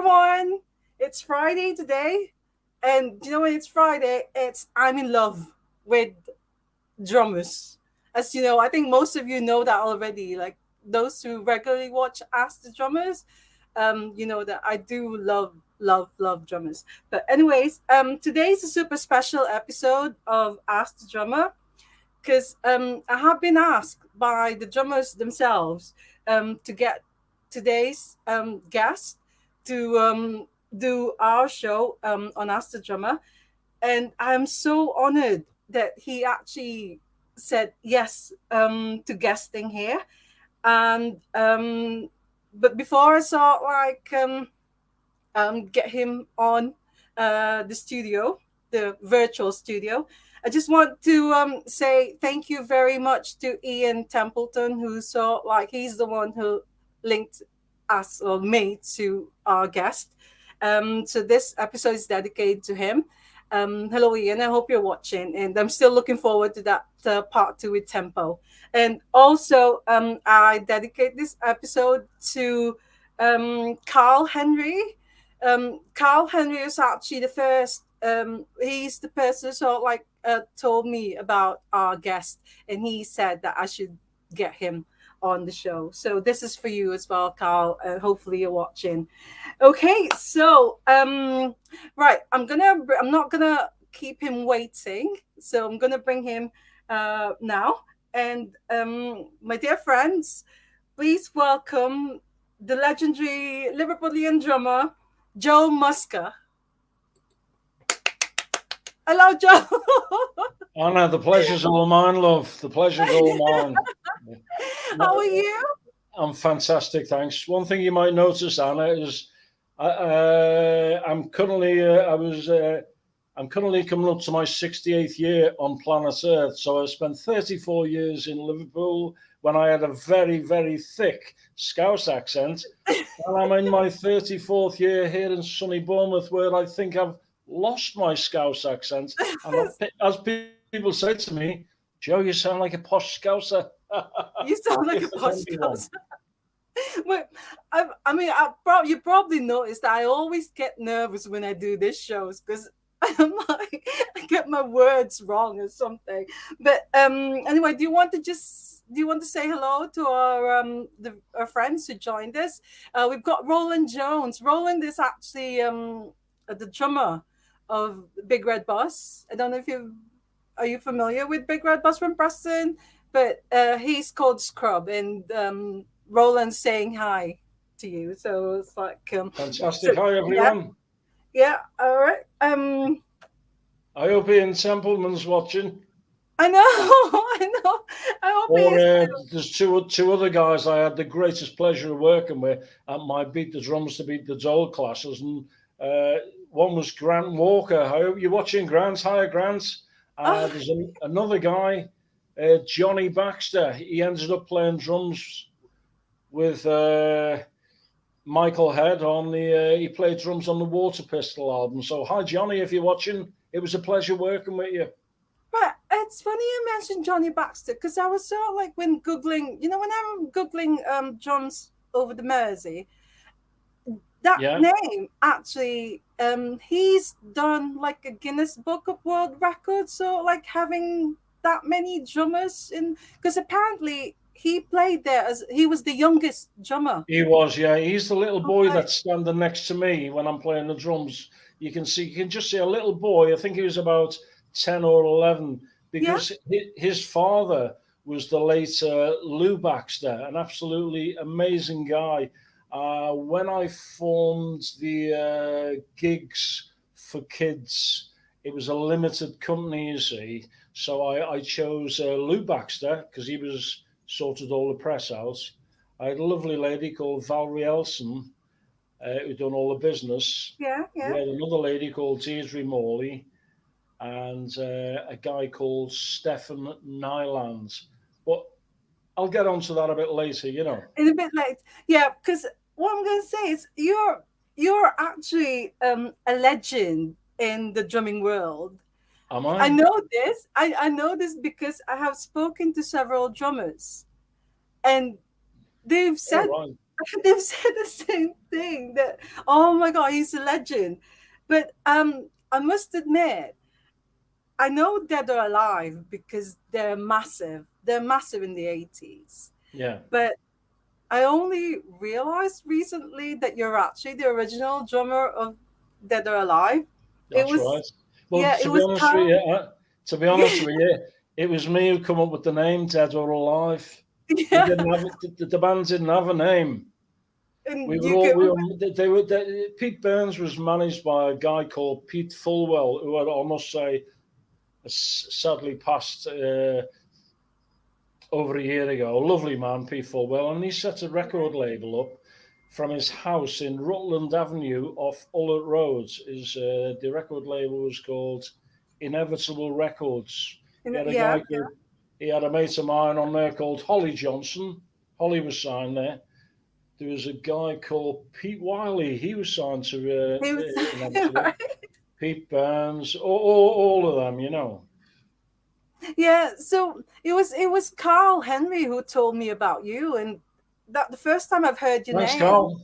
everyone. It's Friday today. And you know when it's Friday, I'm in love with drummers. As you know, I think most of you know that already. Like those who regularly watch Ask the Drummers, you know that I do love drummers. But anyways, today's a super special episode of Ask the Drummer because I have been asked by the drummers themselves to get today's guest to do our show on Ask the Drummer, and I'm so honored that he actually said yes to guesting here. And but before I saw get him on the studio, the virtual studio. I just want to say thank you very much to Ian Templeton, who saw he's the one who linked us or me to our guest. So this episode is dedicated to him. Hello, Ian. I hope you're watching, and I'm still looking forward to that part two with Tempo. And also, I dedicate this episode to Carl Henry. Carl Henry was actually the first. He's the person told me about our guest, and he said that I should get him on the show. So this is for you as well, Carl. Hopefully you're watching. Okay, so right, I'm not gonna keep him waiting. So I'm gonna bring him now. And my dear friends, please welcome the legendary Liverpudlian drummer Joe Musker. Hello, Joe. Anna, the pleasure's all mine, love. The pleasure's all mine. How are you? I'm fantastic, thanks. One thing you might notice, Anna, is I'm currently I'm currently coming up to my 68th year on planet Earth. So I spent 34 years in Liverpool when I had a very, very thick Scouse accent. And I'm in my 34th year here in sunny Bournemouth, where I think I've lost my Scouse accent. And as people say to me, Joe, you sound like a posh Scouser. You sound like a posh Scouser. Well, you probably noticed that I always get nervous when I do these shows because I'm like I get my words wrong or something. But anyway, do you want to say hello to our friends who joined us? We've got Roland Jones. Roland is actually the drummer of Big Red Bus. I don't know if are you familiar with Big Red Bus from Preston? But he's called Scrub, and Roland's saying hi to you. So it's like fantastic. Hi everyone. Yeah. All right. I hope Ian Templeman's watching. I know. I hope there's two other guys I had the greatest pleasure of working with at my Beat the Drums to Beat the Dole classes, and one was Grant Walker. I hope you're watching, Grant. Hi, Grant. There's another guy, Johnny Baxter. He ended up playing drums with Michael Head on he played drums on the Water Pistol album. So hi, Johnny, if you're watching. It was a pleasure working with you. But it's funny you mentioned Johnny Baxter, because I was sort of like when I'm Googling drums over the Mersey, that name actually, he's done like a Guinness Book of World Records, so like having that many drummers in, because apparently he played there as he was the youngest drummer. He was, yeah. He's the little boy that's standing next to me when I'm playing the drums. You can just see a little boy. I think he was about 10 or 11, because his father was the late Lou Baxter, an absolutely amazing guy. When I formed the Gigs for Kids, it was a limited company, you see. So I chose Lou Baxter because he was sorted all the press out. I had a lovely lady called Valerie Elson who done all the business. Yeah. We had another lady called Deirdre Morley and a guy called Stefan Nyland. But I'll get onto that a bit later, In a bit late. Yeah, because what I'm going to say is you're actually a legend in the drumming world. Am I? I know this. I know this because I have spoken to several drummers, and they've said they've said the same thing that, oh my god, he's a legend. But I must admit, I know Dead or Alive because they're massive. They're massive in the 80s. Yeah, But I only realized recently that you're actually the original drummer of Dead or Alive. It that's was, right. Well, yeah, it to be was honest with Carl. you, to be honest with you, it was me who come up with the name Dead or Alive. We Yeah, didn't have the band didn't have a name. We and were you all could, we were, Pete Burns was managed by a guy called Pete Fulwell, who I must say sadly passed over a year ago. A lovely man, Pete Fulwell, and he set a record label up from his house in Rutland Avenue off Ullett Road. The record label was called Inevitable Records. He had a yeah, guy called he had a mate of mine on there called Holly Johnson. Holly was signed there. There was a guy called Pete Wiley. He was signed to he was, Inevitable. right? Pete Burns, all of them, you know. Yeah, so it was Carl Henry who told me about you, and that the first time I've heard your Thanks, name, Carl.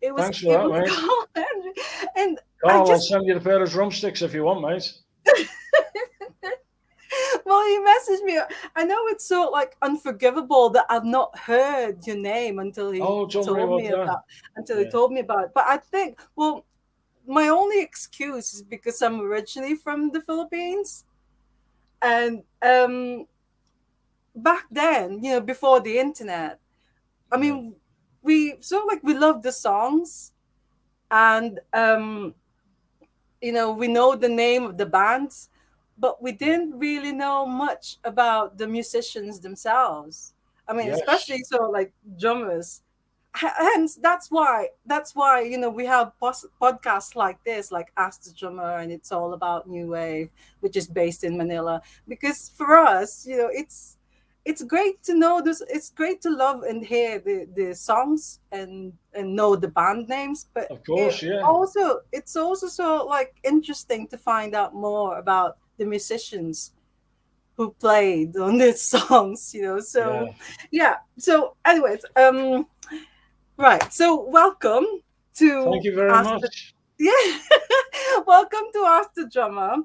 it was Thanks for it that, was mate. Carl Henry, and I Carl, I'll just send you a pair of drumsticks if you want, mate. well, he messaged me. I know it's so like unforgivable that I've not heard your name Oh, don't worry about that. until he Yeah, told me about it. But I think, well, my only excuse is because I'm originally from the Philippines, and back then, before the internet, I yeah, mean, we sort of like we love the songs, and we know the name of the bands, but we yeah. didn't really know much about the musicians themselves. I mean, Yes, especially sort of like drummers. Hence, that's why we have podcasts like this, like Ask the Drummer, and it's all about new wave, which is based in Manila. Because for us, it's great to know this. It's great to love and hear the songs and know the band names, but of course, yeah, it's also so like interesting to find out more about the musicians who played on these songs. yeah. So yeah. So anyways, right. So welcome Thank to you very Ask the much. yeah. Welcome to Ask the Drummer.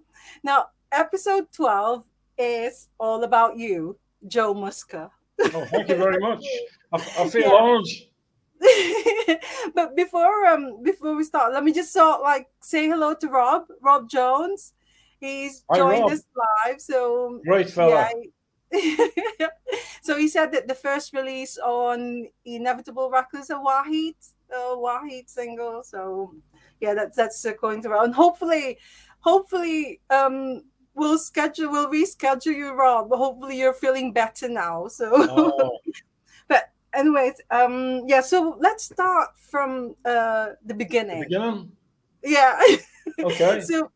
Now, episode 12 is all about you, Joe Musker. Oh, thank you very much. I feel Yeah. honoured. But before we start, let me just sort like say hello to Rob Jones. He's Hi, joined Rob. us live. So Great yeah. fella. So he said that the first release on Inevitable Records a Wahid single. So yeah, that's going to and hopefully we'll reschedule you, Rob. Hopefully you're feeling better now. So Oh, but anyways, yeah, so let's start from the the beginning. beginning. Yeah. Okay. So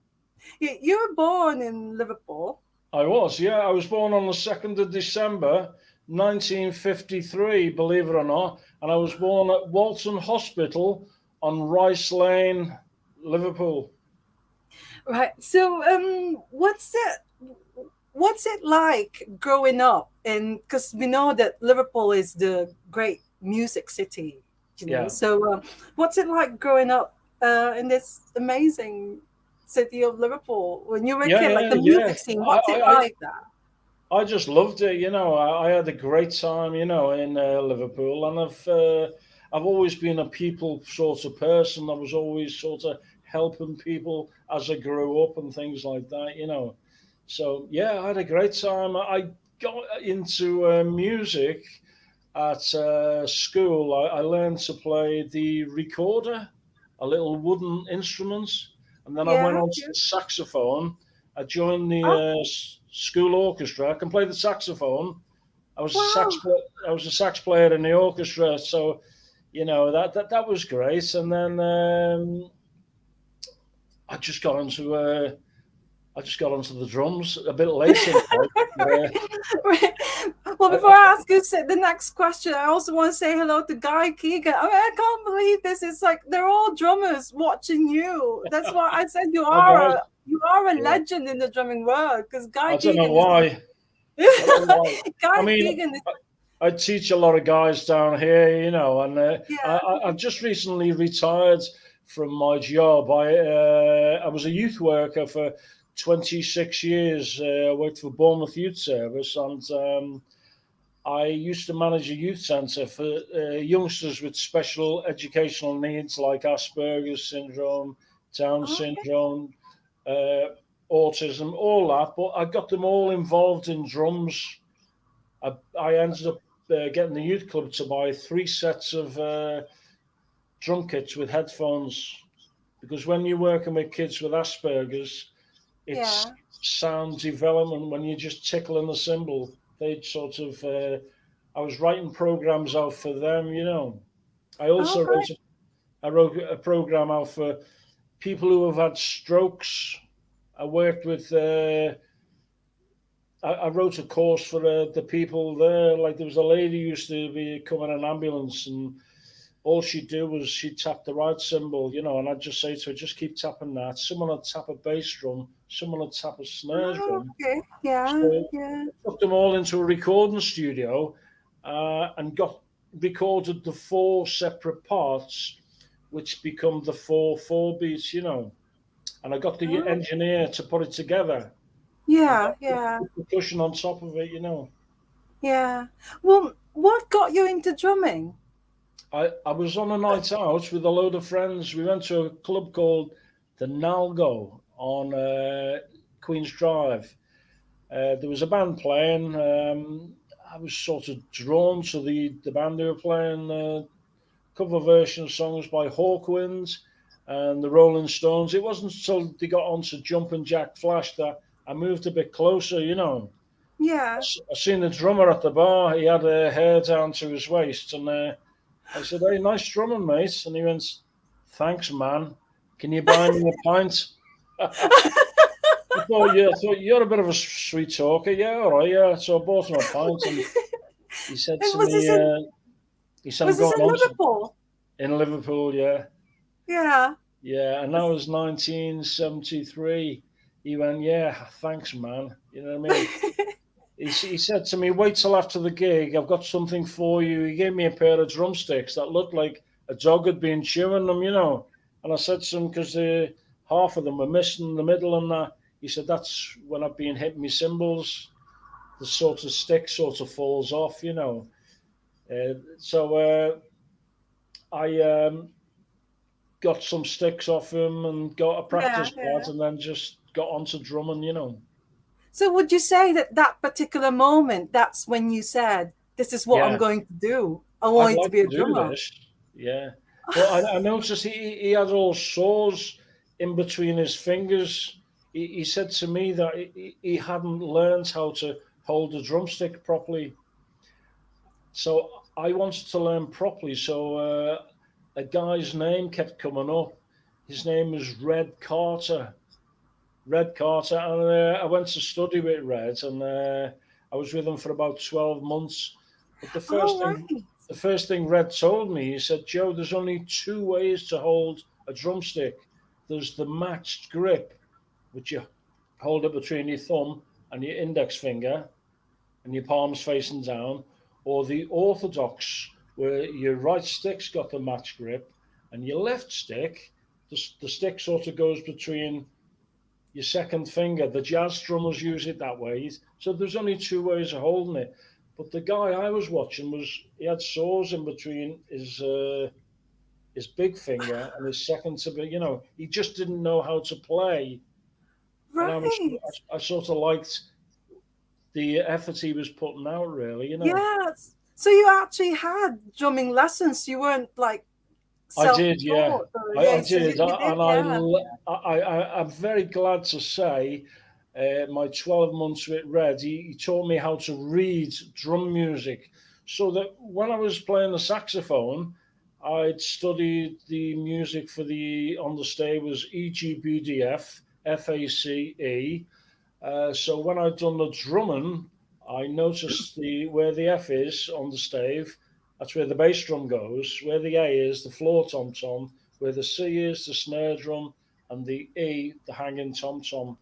you were born in Liverpool. I was, yeah. I was born on the 2nd of December, 1953, believe it or not. And I was born at Walton Hospital on Rice Lane, Liverpool. Right. So what's it like growing up in, because we know that Liverpool is the great music city. Yeah. So what's it like growing up in this amazing city of Liverpool when you were a Yeah, kid, like yeah, the yeah. music scene, I, what's it I, like that? I just loved it. I had a great time, in Liverpool, and I've always been a people sort of person. I was always sort of helping people as I grew up and things like that. So yeah, I had a great time. I got into music at school. I learned to play the recorder, a little wooden instrument, and then I went Yeah, on to yeah. the saxophone. I joined the Oh, school orchestra. I can play the saxophone. wow. I was a sax player in the orchestra, so that was great. And then I just got onto the drums a bit later. Well, I, before I ask you the next question, I also want to say hello to Guy Keegan. I mean, I can't believe this. It's like they're all drummers watching you. That's why I said you I, are guys, a yeah, legend in the drumming world. Because Guy I don't know Keegan is why. I don't know why. I Guy mean, Keegan is I, I teach a lot of guys down here, and Yeah. I've just recently retired from my job. I was a youth worker for 26 years. I worked for Bournemouth Youth Service, and I used to manage a youth centre for youngsters with special educational needs like Asperger's syndrome, Down Okay. syndrome, uh, autism, all that. But I got them all involved in drums. I ended up getting the youth club to buy 3 sets of drum kits with headphones because when you're working with kids with Asperger's, it's Yeah. sound development when you're just tickling the cymbal. They'd sort of, I was writing programs out for them. I All also right. wrote a program out for people who have had strokes. I worked with, I wrote a course for the people there. Like there was a lady who used to come in an ambulance, and all she'd do was she'd tap the right cymbal, and I'd just say to her, just keep tapping that. Someone would tap a bass drum, someone would tap a snare Oh, drum. okay. Yeah. So Yeah. I took them all into a recording studio and got recorded the 4 separate parts, which become the 4/4 beats. And I got the Oh, engineer to put it together and yeah. Yeah. put percussion on top of it. Yeah. Well, what got you into drumming? I was on a night out with a load of friends. We went to a club called the Nalgo on Queen's Drive. There was a band playing. I was sort of drawn to the band who were playing cover version songs by Hawkwind and the Rolling Stones. It wasn't until they got on to Jumpin' Jack Flash that I moved a bit closer. Yeah. I seen the drummer at the bar. He had hair down to his waist, and I said, "Hey, nice drumming, mate." And he went, "Thanks, man. Can you buy me a pint?" I thought you're a bit of a sweet talker. Yeah, all right, yeah. So I bought him a pint, and he said And to me, he said, "I'm was this going in on to Liverpool? in Liverpool, yeah, Yeah. yeah." And that was 1973. He went, "Yeah, thanks, man." You know what I mean? He said to me, "Wait till after the gig. I've got something for you." He gave me a pair of drumsticks that looked like a dog had been chewing them. And I said to him, because half of them were missing the middle and that. He said, "That's when I've been hitting my cymbals. The sort of stick sort of falls off. So I got some sticks off him and got a Yeah. practice pad Yeah. and then just got onto drumming. So would you say that that particular moment, that's when you said, "This is what I'm Yeah, going to do. I I'd want to like be a to do drummer." this. Yeah. But I noticed he had all sores in between his fingers. He said to me that he hadn't learned how to hold a drumstick properly. So I wanted to learn properly. So a guy's name kept coming up. His name was Red Carter. Red Carter. And I went to study with Red, and I was with him for about 12 months. But All right. the first thing Red told me, he said, "Joe, there's only 2 ways to hold a drumstick. There's the matched grip, which you hold it between your thumb and your index finger, and your palms facing down, or the orthodox, where your right stick's got the matched grip, and your left stick, the stick sort of goes between your second finger. The jazz drummers use it that way. So there's only 2 ways of holding it. But the guy I was watching he had sores in between his big finger and his second to be. He just didn't know how to play, and Right. I sort of liked the effort he was putting out. Really. Yes. So you actually had drumming lessons. You weren't like I did, yeah. self-taught. Or, I yeah. So did, you did. and Yeah. I'm very glad to say, my 12 months with Red, he taught me how to read drum music, so that when I was playing the saxophone, I'd studied the music for the on the stage was EGBDF, FACE. So when I'd done the drumming, I noticed the where the F is on the stave. That's where the bass drum goes. Where the A is, the floor tom tom. Where the C is, the snare drum, and the E, the hanging tom tom.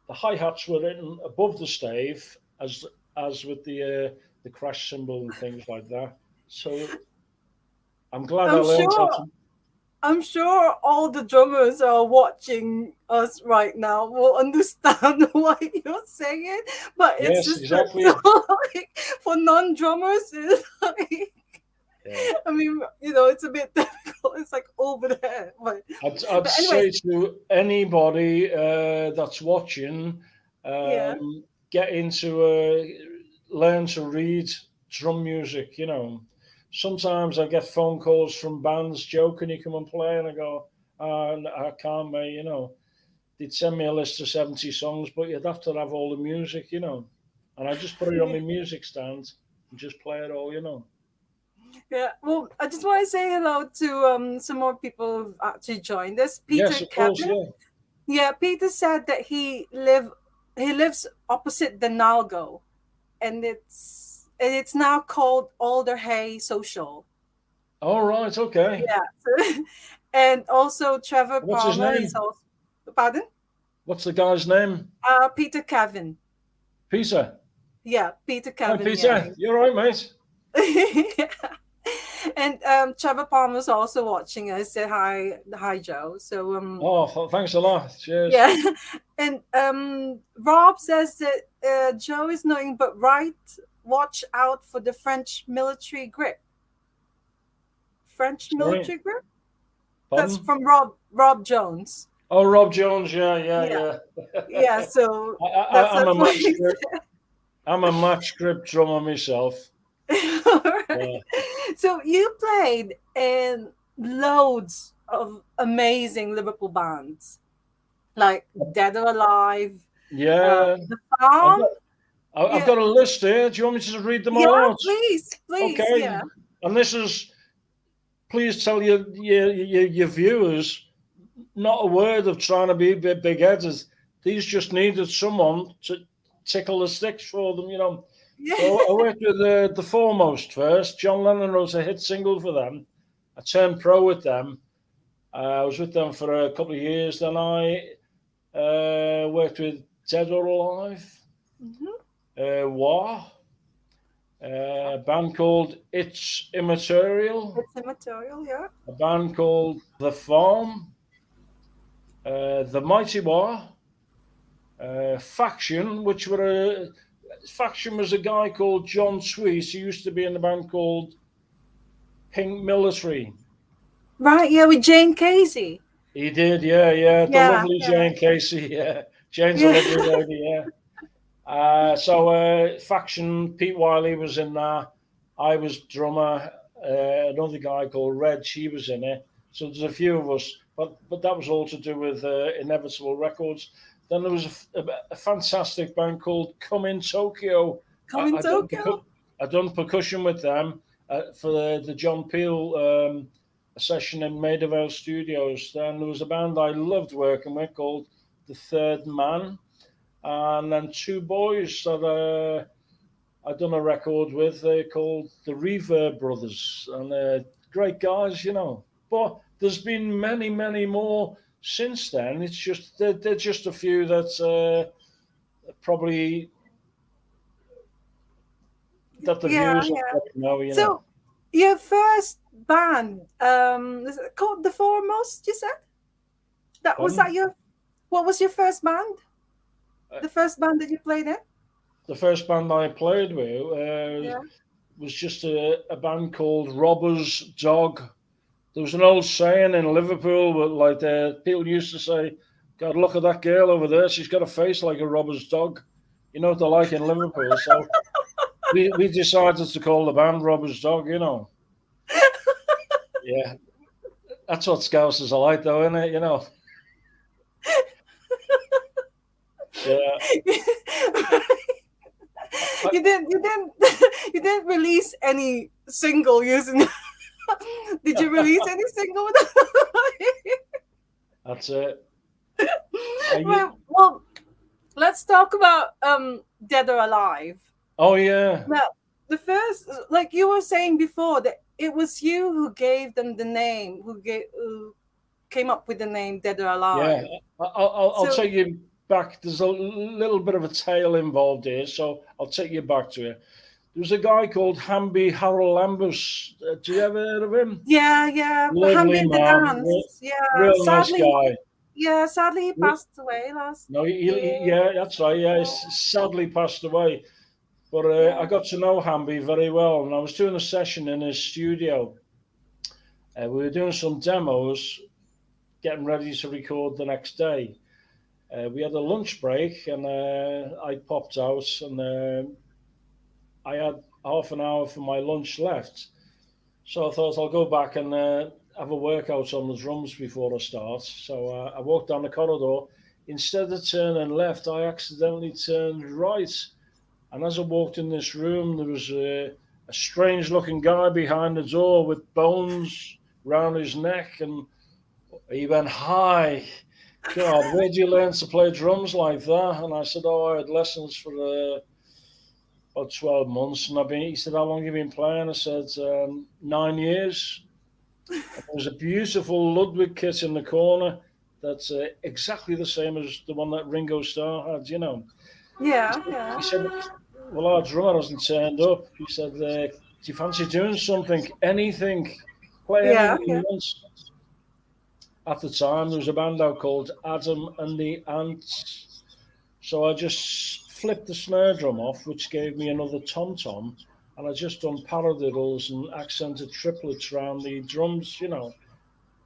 The hi hats were written above the stave, as with the the crash cymbal and things like that. So I'm glad I I'm learned how sure to. I'm sure all the drummers are watching us right now will understand what you're saying, but it's Yes, just that exactly. like, for non-drummers, it's like, Yeah. I mean, it's a bit difficult. It's like over there, I'd but anyways, say to anybody that's watching, yeah, get into learn to read drum music. Sometimes I get phone calls from bands, "Joe, can you come and play?" And I go, I can't, mate. They'd send me a list of 70 songs, but you'd have to have all the music. And I just put it on yeah, my music stand and just play it all. yeah. Well, I just want to say hello to some more people who've actually joined us. Yes, Peter of course, Kevin. yeah. Yeah, Peter said that he lives opposite the Nalgo, and it's now called Alder Hay Social. All right, okay. Yeah, and also Trevor What's his Palmer is name? also, pardon, What's the guy's name? Peter Kevin. Peter. Yeah, Peter Hi, Kevin. Yeah, Peter. You all right, mate? and Trevor Palmer's also watching us. Said hi, Joe. So Oh, thanks a lot. Cheers. yeah, and Rob says that Joe is nothing but right. Watch out for the French military grip. French Sorry. military grip. That's Pardon? from Rob Jones. Oh, Rob Jones. Yeah, yeah, Yeah, yeah. yeah. So that's I'm a that's what match he grip. I'm a match grip drummer myself. said. All right. Yeah. So you played in loads of amazing Liverpool bands, like Dead or Alive, Yeah. The I've Farm. got I've Yeah, got a list here. Do you want me to read them yeah. all out? Please. Okay. Yeah, And this is, please tell your viewers, not a word of trying to be big headed. These just needed someone to tickle the sticks for them. yeah. So I worked with the Foremost first. John Lennon wrote a hit single for them. I turned pro with them. I was with them for a couple of years. Then I worked with Dead or Alive, Hmm. War, a band called It's Immaterial, It's immaterial. Yeah. a band called The Farm, The Mighty War, Faction, which were Faction was a guy called John Sweet. He used to be in a band called Pink Military. Right. Yeah, with Jane Casey. He did, yeah, yeah. The Yeah. lovely Yeah. Jane Casey, yeah. Jane's a Yeah. lovely lady, yeah. Faction, Pete Wiley was in there. I was drummer. Another guy called Reg, he was in it. So there's a few of us, but that was all to do with Inevitable Records. Then there was a fantastic band called In Tokio. Come in Tokyo. I done percussion with them for the John Peel a session in Maida Vale Studios. Then there was a band I loved working with called The Third Man, and then two boys that I done a record with. They called the Reverb Brothers, and they're great guys. But there's been many, many more since then. It's just they're just a few probably that the Yeah. viewers Yeah. have got to know. So your first band, is it called The Foremost? You said that was Pardon? that your. What was your first band? Uh, The first band that you played in? the first band I played with Yeah. was just a band called Robber's Dog. There was an old saying in Liverpool, but like people used to say, "God, look at that girl over there. She's got a face like a robber's dog." You know what they're like in Liverpool. So we decided to call the band Robber's Dog. Yeah, that's what Scousers are like, though, isn't it? Yeah. I, You didn't you didn't release any single using. Did you release any single with that? that's it. I, Well, let's talk about Dead or Alive. oh yeah, Now, the first, like you were saying before, that it was you who gave them the name, who came up with the name Dead or yeah. Alive. I'll So take you back. There's a little bit of a tale involved here, so I'll take you back to it. There was a guy called Hamby Harold Lambus. Do you ever heard of him? Yeah, yeah. Lovely Handmade the man, dance. Yeah. real nice guy. Sadly he passed away last No, year. yeah, that's right. Yeah, Yeah. he's sadly passed away. But I Yeah. got to know Hamby very well, and I was doing a session in his studio. We were doing some demos, getting ready to record the next day. We had a lunch break, and I popped out, and I had half an hour for my lunch left. So I thought I'll go back and have a workout on the drums before I start. So I walked down the corridor. Instead of turning left, I accidentally turned right. And as I walked in this room, there was a strange looking guy behind the door with bones round his neck. And he went, "Hi, God, where did you learn to play drums like that?" And I said, "Oh, I had lessons for about 12 months." And he said, "How long have you been playing?" I said, 9 years. And there was a beautiful Ludwig kit in the corner that's exactly the same as the one that Ringo Starr had, Yeah, yeah. He said, "Well, our drummer hasn't turned up." He said, "Do you fancy doing something? Anything? Play Yeah, anything you yeah. want." At the time, there was a band out called Adam and the Ants. So I just flipped the snare drum off, which gave me another tom tom, and I just done paradiddles and accented triplets around the drums.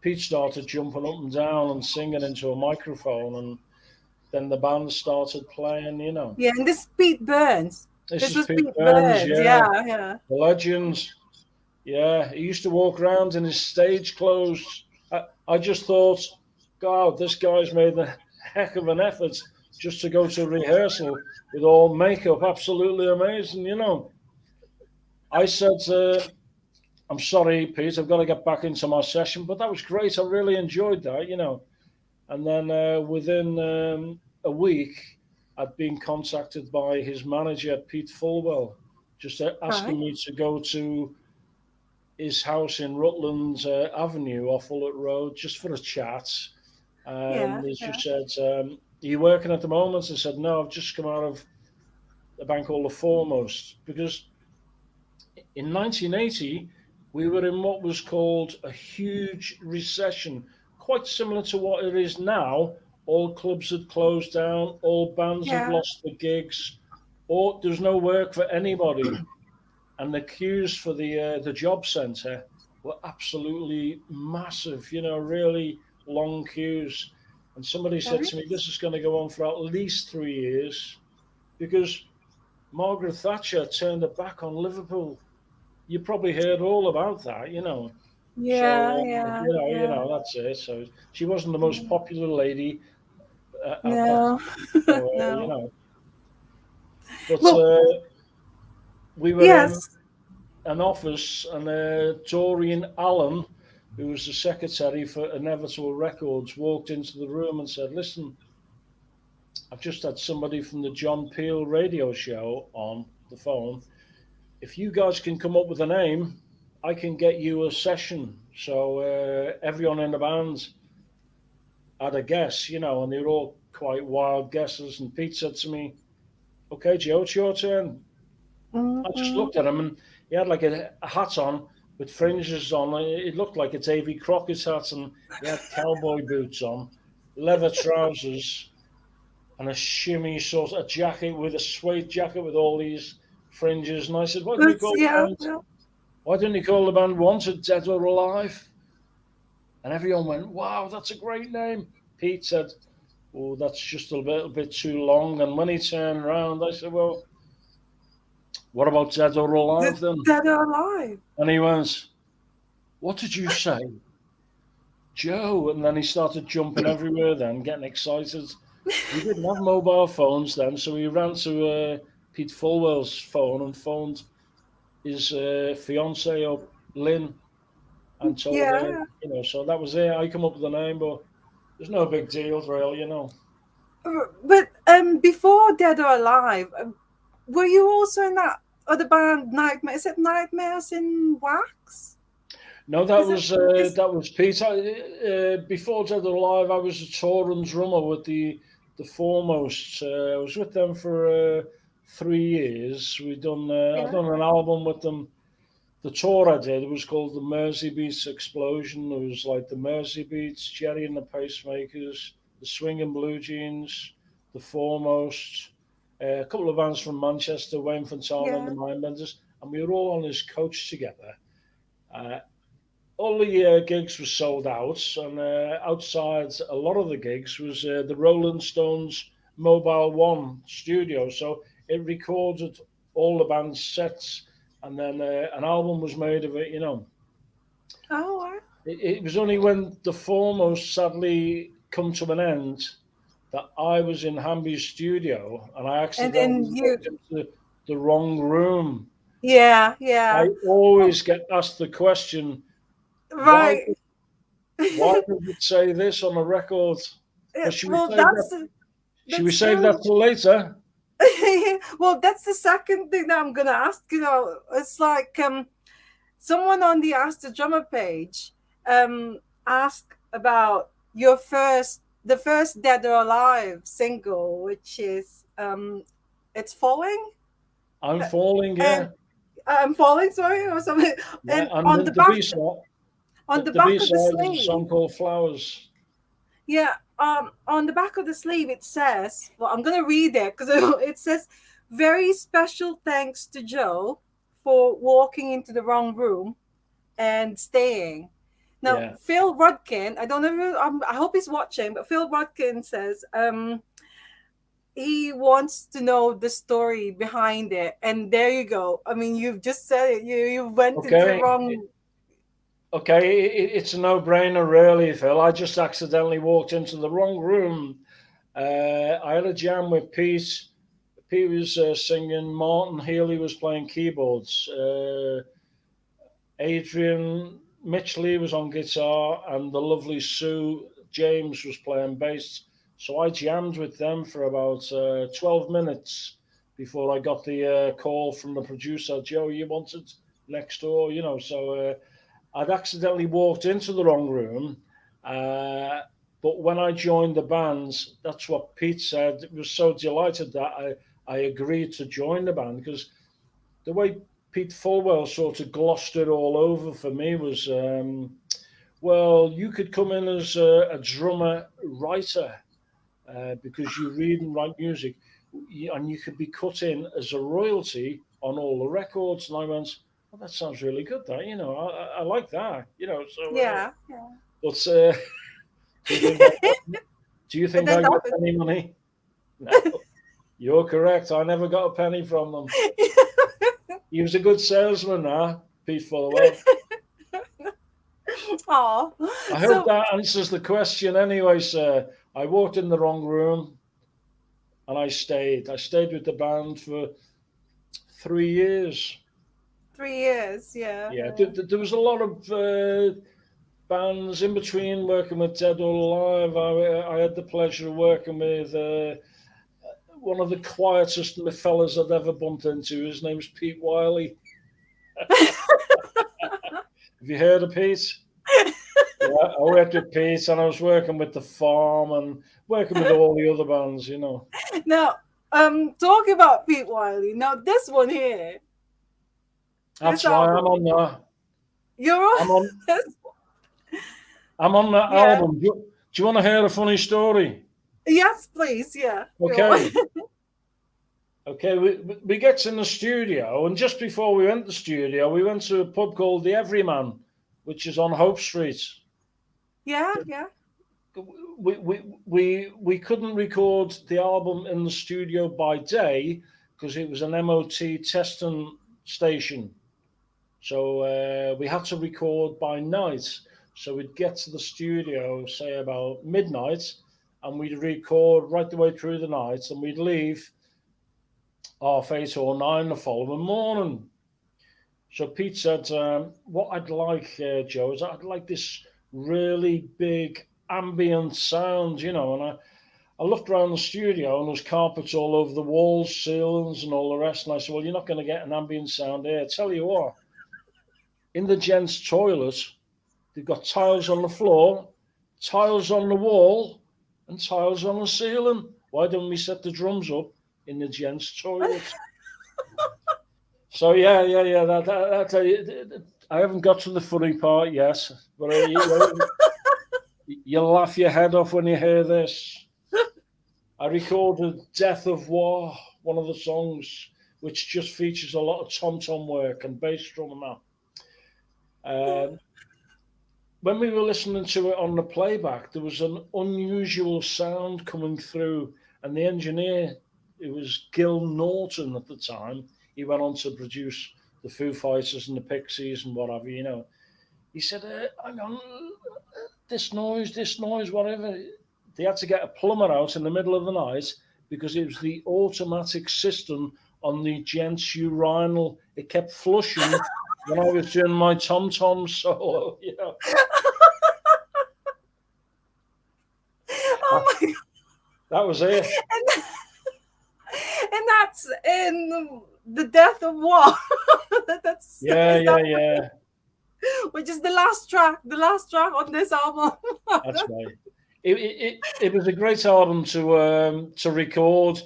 Pete started jumping up and down and singing into a microphone, and then the band started playing. Yeah, and this Pete Burns. This This is was Pete Pete Burns, Burns. yeah, Yeah, yeah. the legend. Yeah, he used to walk around in his stage clothes. I just thought, God, this guy's made a heck of an effort just to go to rehearsal with all makeup. Absolutely amazing. I said, "I'm sorry, Pete, I've got to get back into my session, but that was great. I really enjoyed that. And then within a week, I'd been contacted by his manager, Pete Fulwell, just Right. asking me to go to his house in Rutland Avenue off Fullet Road just for a chat. And Yeah, he yeah. just said, "Are you working at the moment?" I said, "No, I've just come out of a bank called the Foremost." Because in 1980, we were in what was called a huge recession, quite similar to what it is now. All clubs had closed down, all bands had Yeah. lost the gigs, or there's no work for anybody. And the queues for the job centre were absolutely massive. Really long queues. And somebody said Right. to me, "This is going to go on for at least 3 years because Margaret Thatcher turned her back on Liverpool." You probably heard all about that. So Yeah, yeah, yeah. that's it. So she wasn't the most popular lady at that No, time. So no. but Well, we were in yes. an office, and Doreen Allen, who was the secretary for Inevitable Records, walked into the room and said, "Listen, I've just had somebody from the John Peel radio show on the phone. If you guys can come up with a name, I can get you a session." So everyone in the band had a guess, and they were all quite wild guesses. And Pete said to me, "Okay, Joe, it's your turn." I just Mm-hmm. looked at him, and he had like a hat on with fringes on. It looked like a Davy Crockett hat, and he had cowboy boots on, leather trousers, and a shimmy sort of a jacket with a suede jacket with all these fringes. And I said, "Why didn't you That's, call the yeah, band? yeah. Why didn't you call the band Wanted, Dead or Alive?" And everyone went, "Wow, that's a great name." Pete said, "Oh, that's just a little bit too long." And when he turned around, I said, "Well, what about Dead or Alive then?" Dead or alive. And he went, "What did you say, Joe?" And then he started jumping everywhere, then getting excited. We didn't have mobile phones then, so we ran to Pete Fulwell's phone and phoned his fiancee up, Lynn, and told her, Yeah. so that was it. I come up with the name, but there's no big deal, really. But before Dead or Alive, were you also in that other band, Nightmare? Is it Nightmares in Wax? No, Is it? Is that was Pete. Before Dead or Alive, I was a touring drummer with the Foremost. I was with them for 3 years. We done I Yeah. done an album with them. The tour I did was called the Mersey Beats Explosion. There was like the Mersey Beats, Jerry and the Pacemakers, the Swinging Blue Jeans, the Foremost, a couple of bands from Manchester, Wayne Fontana and the Yeah. Mindbenders, and we were all on this coach together. Uh, all the gigs were sold out, and outside a lot of the gigs was the Rolling Stones Mobile One studio. So it recorded all the band's sets, and then an album was made of it. Oh, wow. It was only when the Foremost sadly come to an end that I was in Hamby's studio, and I accidentally And you, walked into the wrong room. yeah, I yeah. Oh, always get asked the question, why right. why does it say this on the record? Yeah, But should we well, save that? Should we that's save true. that till later? Well, that's the second thing that I'm gonna ask. It's like someone on the Ask the Drummer page asked about the first Dead or Alive single, which is it's falling, I'm falling, and yeah, I'm falling, sorry, or something. yeah. And And the B side, on the the B back of the side is a sleeve, song called Flowers. yeah, on the back of the sleeve it says, well, I'm gonna read it because it says, "Very special thanks to Joe for walking into the wrong room and staying." Now, Yeah. Phil Rudkin, I don't know, I hope he's watching, but Phil Rudkin says he wants to know the story behind it. And there you go. I mean, you've just said it. You went into the Okay. wrong. Okay. It's a no-brainer, really, Phil. I just accidentally walked into the wrong room. I had a jam with Pete. Pete was singing. Martin Healy was playing keyboards. Adrian Mitchley was on guitar, and the lovely Sue James was playing bass. So I jammed with them for about 12 minutes before I got the call from the producer, Joe, you wanted next door, So I'd accidentally walked into the wrong room. Uh, but when I joined the band, that's what Pete said. He was so delighted that I agreed to join the band because the way Pete Fulwell sort of glossed it all over for me was, well, you could come in as a drummer writer because you read and write music, and you could be cut in as a royalty on all the records. And I went, well, that sounds really good. I like that. So, Yeah. Yeah. but do you think do you And think then I got any money? No, you're correct. I never got a penny from them. He was a good salesman, Pete Fulwell. oh, I hope so that answers the question anyway, sir. I walked in the wrong room and I stayed. I stayed with the band for 3 years. 3 years. Yeah. Yeah, Yeah. there was a lot of bands in between working with Dead or Alive. I had the pleasure of working with one of the quietest fellas I'd ever bumped into. His name's Pete Wiley. Have you heard of Pete? Yeah, I worked with Pete and I was working with The Farm and working with all the other bands. Now, talking about Pete Wiley. Now, this one here, this That's why I'm album, on there. you're on. I'm on. I'm on that Yeah. album. Do you want to hear a funny story? Yes, please. Yeah. Go on. Okay. Okay. We get in the studio, and just before we went to the studio, we went to a pub called the Everyman, which is on Hope Street. Yeah. Yeah. We couldn't record the album in the studio by day because it was an MOT testing station. So we had to record by night. So we'd get to the studio, say about midnight, and we'd record right the way through the night, and we'd leave 8:30 or 9 the following morning. So Pete said, "What I'd like, Joe, is I'd like this really big ambient sound, And I looked around the studio, and there's carpets all over the walls, ceilings, and all the rest. And I said, well, you're not going to get an ambient sound here. Tell you what, in the gents' toilet, they've got tiles on the floor, tiles on the wall, and tiles on the ceiling. Why don't we set the drums up in the gents' toilet. So yeah, yeah, yeah. I haven't got to the funny part yet, but you'll laugh your head off when you hear this. I recorded "Death of War," one of the songs, which just features a lot of tom tom work and bass drum and that. When we were listening to it on the playback, there was an unusual sound coming through, and the engineer, it was Gil Norton at the time, he went on to produce the Foo Fighters and the Pixies and what have you, you know. He said, hang on, this noise, whatever. They had to get a plumber out in the middle of the night because it was the automatic system on the gents urinal. It kept flushing when I was doing my tom tom solo, you know. Oh That, my! that was it. And, and that's in the Death of War. That's Yeah, is yeah, that yeah. which is the last track on this album. That's right. It was a great album to record.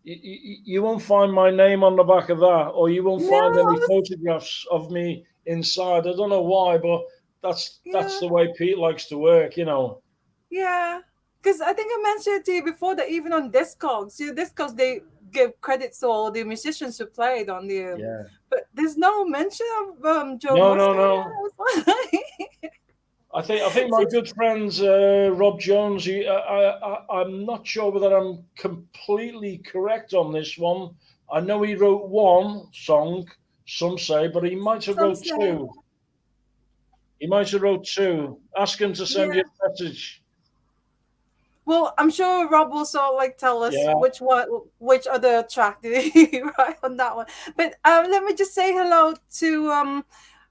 You won't find my name on the back of that, or you won't No, find I any was photographs of me inside. I don't know why, but that's yeah, the way Pete likes to work, you know. yeah. Because I think I mentioned to you before that even on Discogs, Discogs they give credits to all the musicians who played on the, Yeah. but there's no mention of Joe No, no, Musker. no. I was like, I think my good friend Rob Jones. I'm not sure whether I'm completely correct on this one. I know he wrote one song, some say, but he might have some wrote say, two. He might have wrote two. Ask him to send you yeah. a message. Well, I'm sure Rob will sort of like tell us Yeah. which other track did he write on that one. But let me just say hello to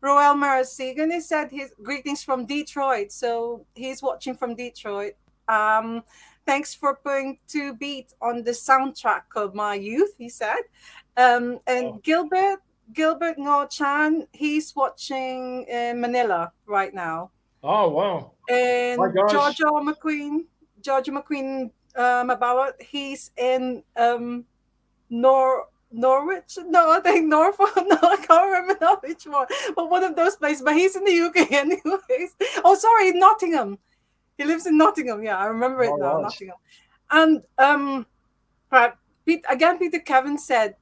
Roel Mersey. And he said his greetings from Detroit. So he's watching from Detroit. Um, Thanks for putting two beats on the soundtrack of my youth, he said. Oh, And Gilbert Ngo Chan, he's watching in Manila right now. oh wow. Hi And guys. Georgia McQueen Mabawat, he's in Norwich. No, I think Norfolk. No, I can't remember now which one. But one of those places. But he's in the UK anyways. Oh, sorry, Nottingham. He lives in Nottingham. Yeah, I remember it All now, right. Nottingham. And right, Peter Kevin said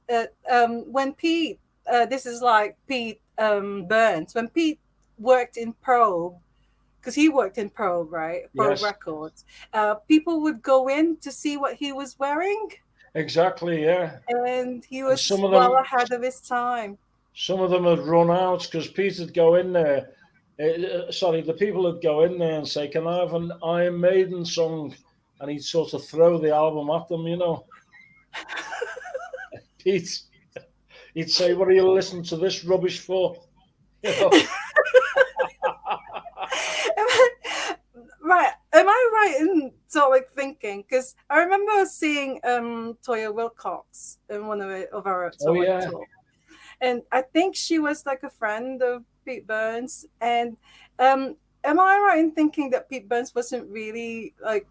when Pete, this is like Pete Burns, when Pete worked in Probe, because he worked in Probe, right? Probe Yes. Records. People would go in to see what he was wearing, Exactly. Yeah. and he And was well ahead of his time. some of them had run out because Peter'd go in there. Sorry, the people would go in there and say, "Can I have an Iron Maiden song?" And he'd sort of throw the album at them, you know. Pete, he'd say, "What are you listening to this rubbish for?" You know. Right. Am I right in sort of like thinking? Because I remember seeing Toya Wilcox in one of our Oh sort of like yeah, tour. And I think she was like a friend of Pete Burns. And am I right in thinking that Pete Burns wasn't really like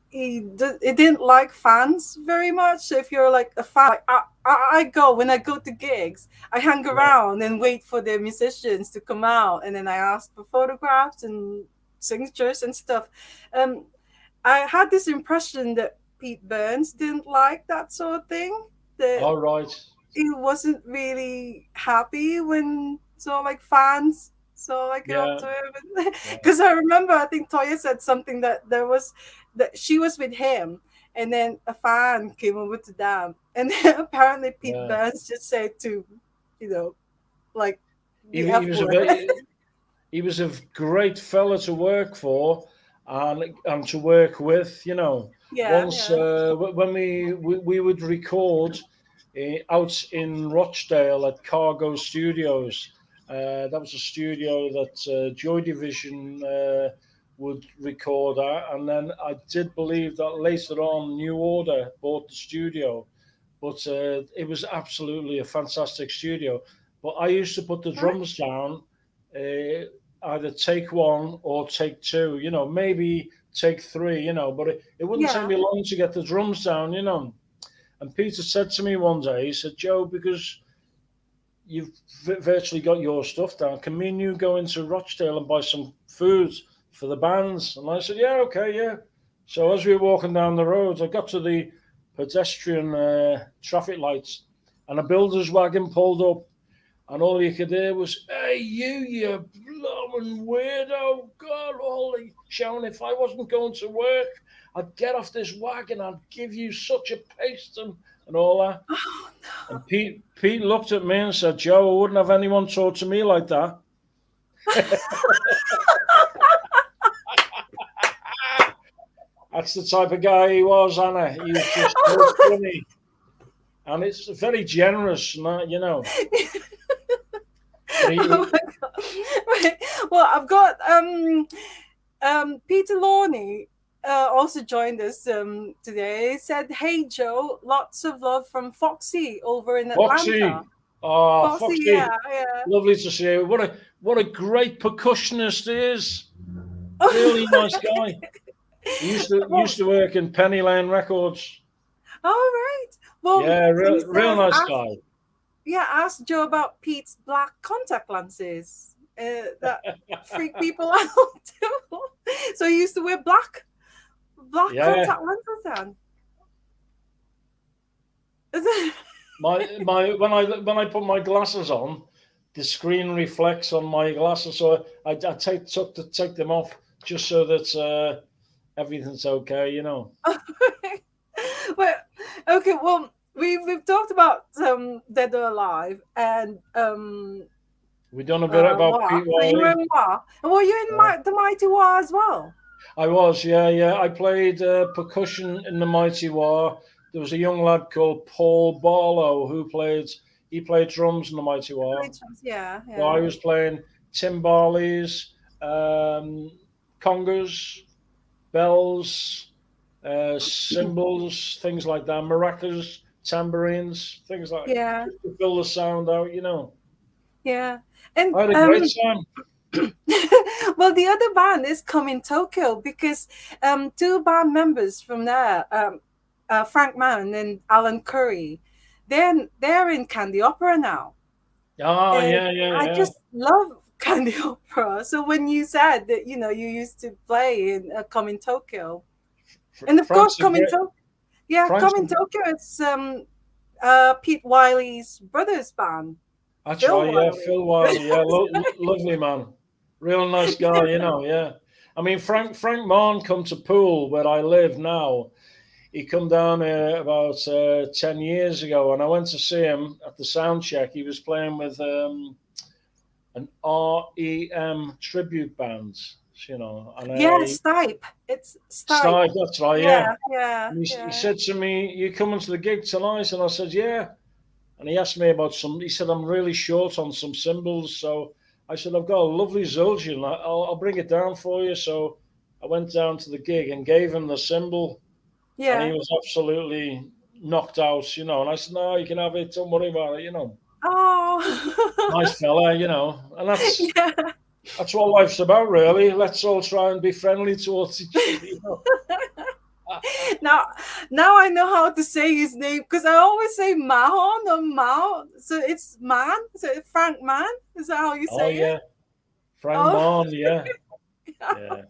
he didn't like fans very much? So if you're like a fan, like I go when I go to gigs, I hang yeah. around and wait for the musicians to come out, and then I ask for photographs and signatures and stuff. Um, I had this impression that Pete Burns didn't like that sort of thing. That All right. he wasn't really happy when so like fans so like get up Yeah, to him yeah, because I remember I think Toya said something that there was that she was with him and then a fan came over to them and then apparently Pete yeah. Burns just said to you know like He, the he F was a word. he was a great fella to work for and to work with. You know, Yeah, once yeah, when we would record out in Rochdale at Cargo Studios. That was a studio that Joy Division would record at, and then I did believe that later on New Order bought the studio, but it was absolutely a fantastic studio. But I used to put the right, drums down, either take one or take two, you know, maybe take three, you know, but it wouldn't take yeah, me long to get the drums down, you know. And Peter said to me one day, he said, Joe, because you've virtually got your stuff down, can me and you go into Rochdale and buy some food for the bands? And I said, yeah, okay, yeah. So as we were walking down the road, I got to the pedestrian traffic lights, and a builder's wagon pulled up, and all you could hear was, hey, you blowing weirdo, God, holy shouting, if I wasn't going to work, I'd get off this wagon, I'd give you such a pasting and all that. Oh And Pete looked at me and said, Joe, I wouldn't have anyone talk to me like that. That's the type of guy he was, Anna. He was just so no. funny. And it's very generous, you know. But Oh my god! Right. Well, I've got Peter Lawney also joined us today. He said, "Hey Joe, lots of love from Foxy over in Atlanta." Foxy, oh, Foxy, yeah, Foxy, yeah. lovely to see you. What a great percussionist he is. Really nice guy. He Well, used to work in Penny Lane Records. all right. Well, Yeah, he real says, nice guy. ask Joe about Pete's black contact lenses. That freak people out too. So he used to wear black Yeah, contact lenses then. Is it? my when I put my glasses on, the screen reflects on my glasses, so I take them off just so that everything's okay, you know. Well, okay. Well, we've talked about Dead or Alive and We done a bit about War. Pete So you were Wiley. in War, and were you in Yeah. the Mighty War as well? I was, yeah, yeah. I played percussion in the Mighty War. There was a young lad called Paul Barlow who played drums in the Mighty War. Yeah, So I yeah. was playing timbales, congas, bells, cymbals, things like that, maracas, tambourines, things like Yeah, just to fill the sound out, you know. yeah. And I had a great time. well, the other band is In Tokio because two band members from there, Frank Mann and Alan Curry, they're in Candy Opera now. Ah, And yeah, yeah, I yeah. just love Candy Opera. So when you said that, you used to play in In Tokyo, and of course Frank's a great. Frank's a, In Tokyo, it's Pete Wiley's brother's band, that's Phil right, yeah, Wiley. Phil Wiley, yeah, lovely man, real nice guy, you know, yeah. I mean, Frank Marn come to Poole where I live now. He come down here about 10 years ago, and I went to see him at the sound check. He was playing with an REM tribute band, you know, and Yeah, Stipe. It's Stipe. Stipe, that's right, yeah. Yeah, yeah, And he yeah, said to me, "You coming to the gig tonight?" And I said, "Yeah." And he asked me about some. He said, "I'm really short on some cymbals." So I said, "I've got a lovely Zildjian. I'll bring it down for you." So I went down to the gig and gave him the cymbal, and he yeah. was absolutely knocked out, you know. And I said, "No, you can have it. Don't worry about it, you know." Oh, Nice fella, you know. And yeah. that's what life's about, really. Let's all try and be friendly towards each other, you know. Now, now I know how to say his name because I always say Mahon or Mao. So it's Man. So it's Frank Man. Is that how you Oh say it? yeah, Frank Oh, Bond, yeah, yeah,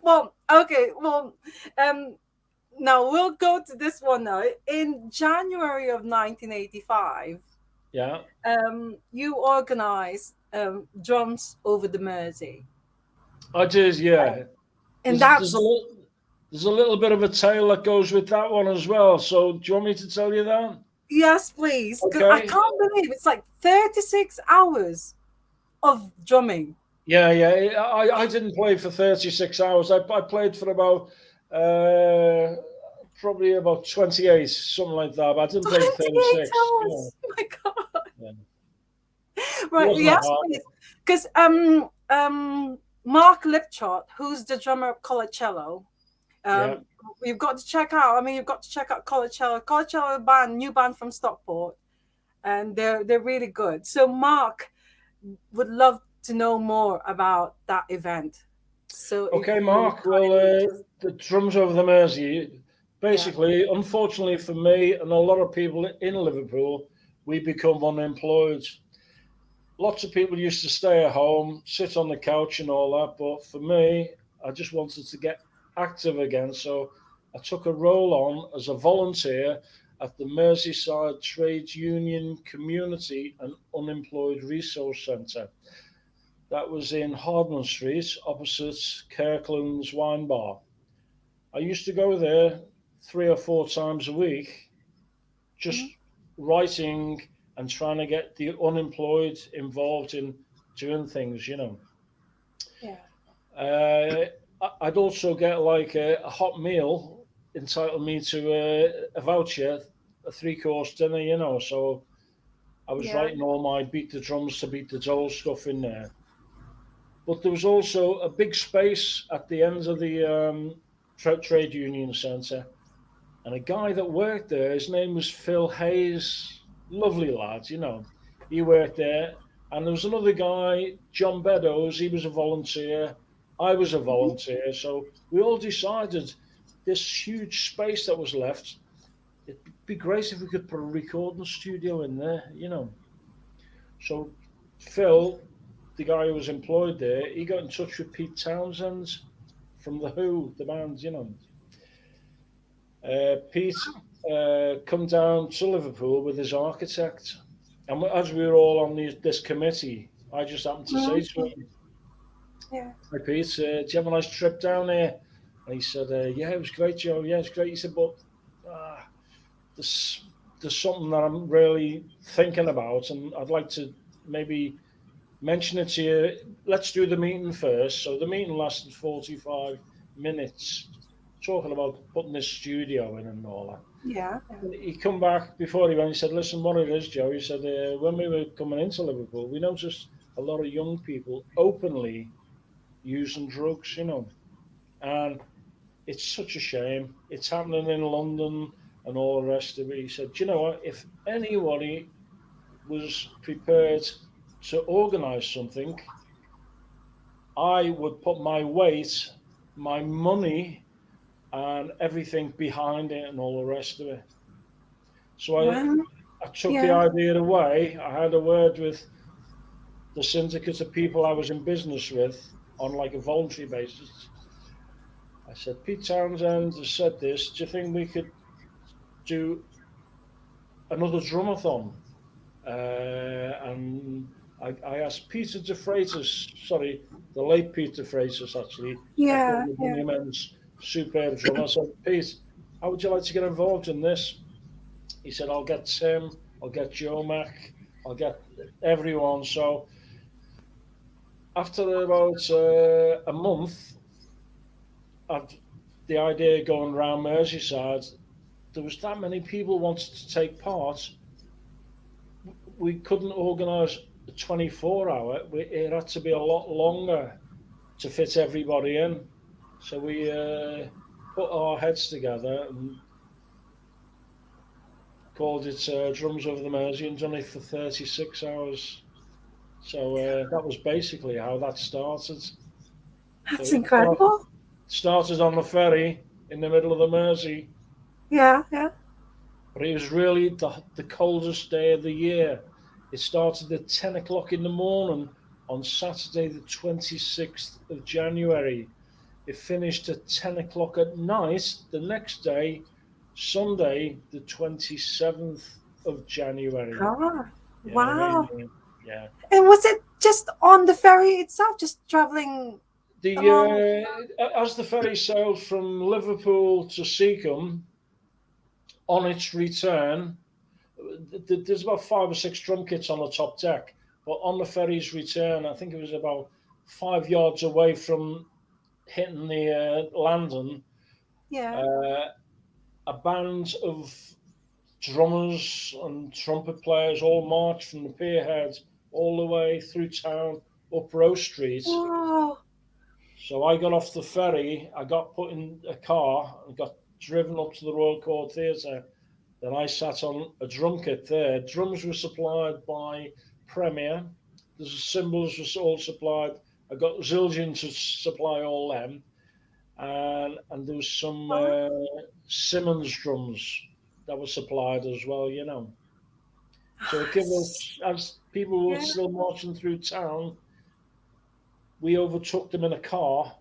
well, okay. Well, um, now we'll go to this one now. In January of 1985, yeah. you organized drums over the Mersey, I did, yeah. and There's that's there's a little bit of a tale that goes with that one as well. So do you want me to tell you that? yes, please. 'Cause I Okay. can't believe it's like 36 hours of drumming. Yeah, yeah. I didn't play for 36 hours. I played for about uh, probably about 28, something like that. But I didn't play for 28 36. You know, hours. Oh my god. yeah. It Right, wasn't that yes, hard. please. Because Mark Liptrot, who's the drummer of Colacello, Yeah. um you've got to check out. I mean, you've got to check out Colacello. Colacello band, new band from Stockport, and they're really good. So Mark would love to know more about that event. So if Okay, you Mark. Well, kindly just the drums over the Mersey. Yeah. basically, unfortunately for me and a lot of people in Liverpool, we become unemployed. Lots of people used to stay at home, sit on the couch and all that, but for me, I just wanted to get active again. So I took a role on as a volunteer at the Merseyside Trades Union Community and Unemployed Resource Centre. That was in Hardman Street, opposite Kirkland's Wine Bar. I used to go there 3 or 4 times a week, Mhm. just writing and trying to get the unemployed involved in doing things. Yeah. Uh, I'd also get like a hot meal entitled me to a voucher, a 3 course dinner. So I was Yeah. writing all my beat the drums to beat the dole stuff in there. But there was also a big space at the end of the trade union centre. And a guy that worked there, his name was Phil Hayes, lovely lad. He worked there. And there was another guy, John Beddoes, he was a volunteer. I was a Mhm. volunteer. So we all decided this huge space that was left, it'd be great if we could put a recording studio in there. So Phil, the guy who was employed there, he got in touch with Pete Townsend from The Who, the band. Pete come down to Liverpool with his architect, and as we were all on this committee, I just happened to say to Mhm. him, Yeah. "Hey Pete, do you have a nice trip down here?" And he said, "Yeah, it was great, Joe. Yeah, it's great." He said, "But uh, there's there's something that I'm really thinking about, and I'd like to maybe mention it to you. Let's do the meeting first." So the meeting lasted 45 minutes, talking about putting this studio in and all that. Yeah. Yeah. He come back before he went. He said, "Listen, what it is, Joe." He said, "When we were coming into Liverpool, we noticed a lot of young people openly using drugs, and it's such a shame. It's happening in London and all the rest of it." He said, "Do you know what? If anybody was prepared to organise something, I would put my weight, my money, and everything behind it and all the rest of it." So Wow. I took the Yeah. idea away. I had a word with the syndicate of people I was in business with on like a voluntary basis. I said, "Pete Townsend has said this. Do you think we could do another drumathon?" And I asked Peter de Freitas, sorry, the late Peter Freitas, actually, Echo Yeah. the Yeah. Bunnymen's superb drummer. I said, "Pete, how would you like to get involved in this?" He said, "I'll get Tim, I'll get Joe Mac, I'll get everyone." So after about a month of the idea going around Merseyside, there was that many people wanted to take part. We couldn't organise a 24-hour. It had to be a lot longer to fit everybody in. So we put our heads together and called it Drums Over the Mersey and done it for 36 hours. So that was basically how that started. So That's it incredible. started on the ferry in the middle of the Mersey, Yeah. Yeah. but it was really the coldest day of the year. It started at 10 o'clock in the morning on Saturday, the 26th of January. It finished at 10 o'clock at night the next day, Sunday, the 27th of January. God. Yeah, Wow. amazing. Yeah. And was it just on the ferry itself, just traveling The along? as the ferry sailed from Liverpool to Seacombe on its return, there's about 5 or 6 drum kits on the top deck. But on the ferry's return, I think it was about 5 yards away from hitting the landing, Yeah. uh, a band of drummers and trumpet players all marched from the pierhead all the way through town up Row Street. Wow. So I got off the ferry, I got put in a car and got driven up to the Royal Court Theatre. Then I sat on a drum kit there. Drums were supplied by Premier. The cymbals were all supplied. I got Zildjian to supply all them. and there was some Oh, Simmons drums that were supplied as well. So it gave us, as people were yeah. still marching through town, we overtook them in a car.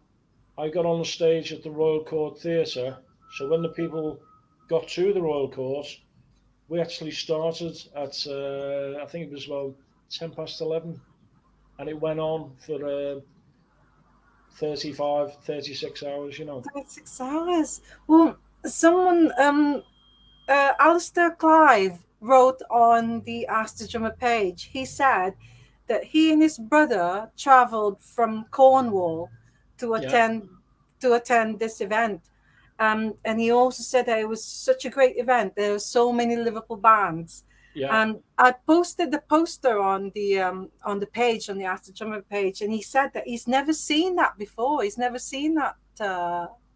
I got on the stage at the Royal Court Theatre. So when the people got to the Royal Court, we actually started at, I think it was about 10 past 11. And it went on for 35, 36 hours. 6 hours. Well, someone, Alistair Clive wrote on the Ask the Drummer page. He said that he and his brother travelled from Cornwall to Yeah, attend this event. And he also said that it was such a great event. There were so many Liverpool bands. yeah. And I posted the poster on the page, on the Ask the Drummer page, and he said that he's never seen that before. He's never seen that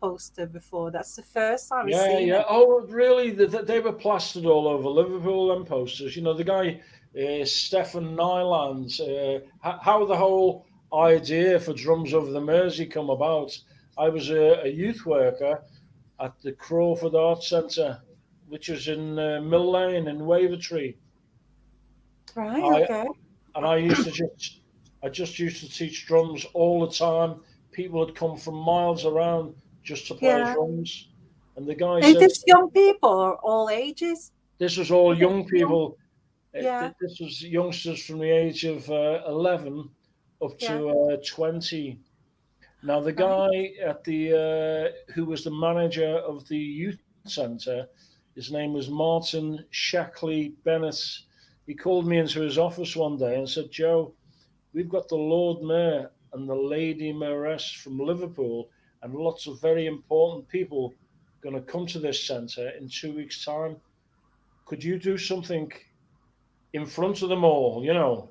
poster before. That's the first time he's Yeah, seen yeah. it. Oh, really? They were plastered all over Liverpool and posters. The guy, Stefan Nyland, how the whole idea for Drums Over the Mersey come about. I was a youth worker at the Crawford Arts Centre, which is in Mill Lane in Wavertree. Right. I Okay. and I just used to teach drums all the time. People had come from miles around just to play Yeah. drums. And the guy Is said, this young people or all ages? this was all Is it young young? people. Yeah. This was youngsters from the age of 11 up Yeah. to 20. Now, the Right. guy at the who was the manager of the youth centre, his name was Martin Shackley Bennett. He called me into his office one day and said, "Joe, we've got the Lord Mayor and the Lady Mayoress from Liverpool and lots of very important people going to come to this centre in 2 weeks' time. Could you do something in front of them all, Yeah.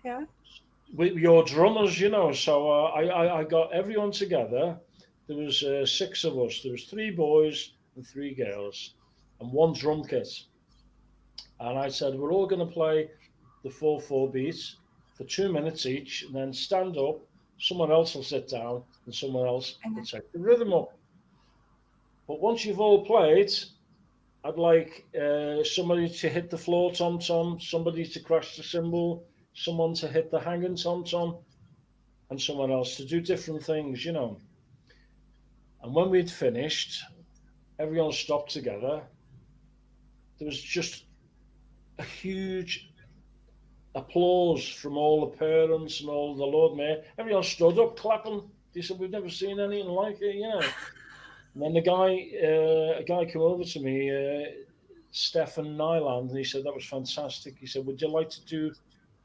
Yeah. with your drummers?" So I got everyone together. There was 6 of us. There was 3 boys and 3 girls, and one drum kit. And I said, we're all going to play the 4/4 beats for 2 minutes each, and then stand up. Someone else will sit down, and someone else And will then, take the rhythm up. But once you've all played, I'd like somebody to hit the floor tom tom, somebody to crash the cymbal, someone to hit the hanging tom tom, and someone else to do different things. And when we'd finished, everyone stopped together. There was just a huge applause from all the parents and all the Lord Mayor. Everyone stood up clapping. They said, "We've never seen anything like it." And then a guy came over to me, Stefan Nyland, and he said that was fantastic. He said, "Would you like to do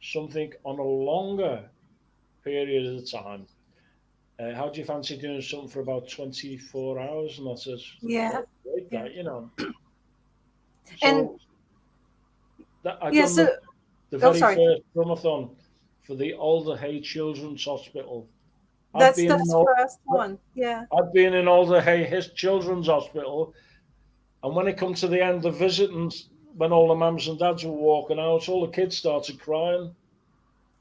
something on a longer period of time? How do you fancy doing something for about 24 hours?" And I says, yeah. "Oh, great, Yeah. that." And So that I yeah. done So, the oh, very sorry. first drumathon for the Alder Hay Children's Hospital. I'd That's been the in first one. Yeah. I'd been in Alder Hay his Children's Hospital, and when it come to the end of visiting, when all the mums and dads were walking out, all the kids started crying.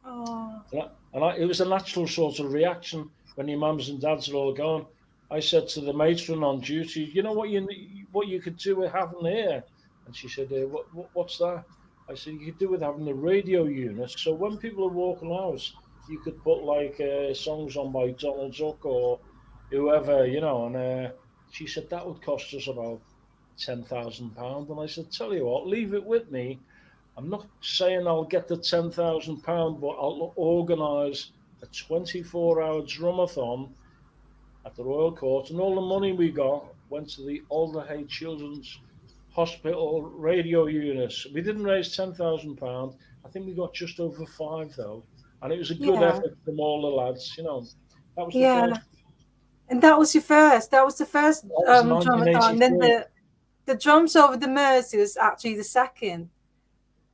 Oh. It was a natural sort of reaction when your mums and dads are all gone. I said to the matron on duty, "You know what you could do with having here?" And she said, "What's that?" I said, "You could do with having the radio unit. So when people are walking out, you could put like songs on by Donald Duck or whoever. And she said that would cost us about £10,000. And I said, "Tell you what, leave it with me. I'm not saying I'll get the £10,000, but I'll organise a 24-hour drumathon at the Royal Court, and all the money we got went to the Alderhay Children's Hospital radio units. We didn't raise £10,000. I think we got just over five though, and it was a good Yeah. effort from all the lads. That was the first. Yeah. And that was your first. That was the first That was drumathon. And then 1983. the drums over the Mersey was actually the second.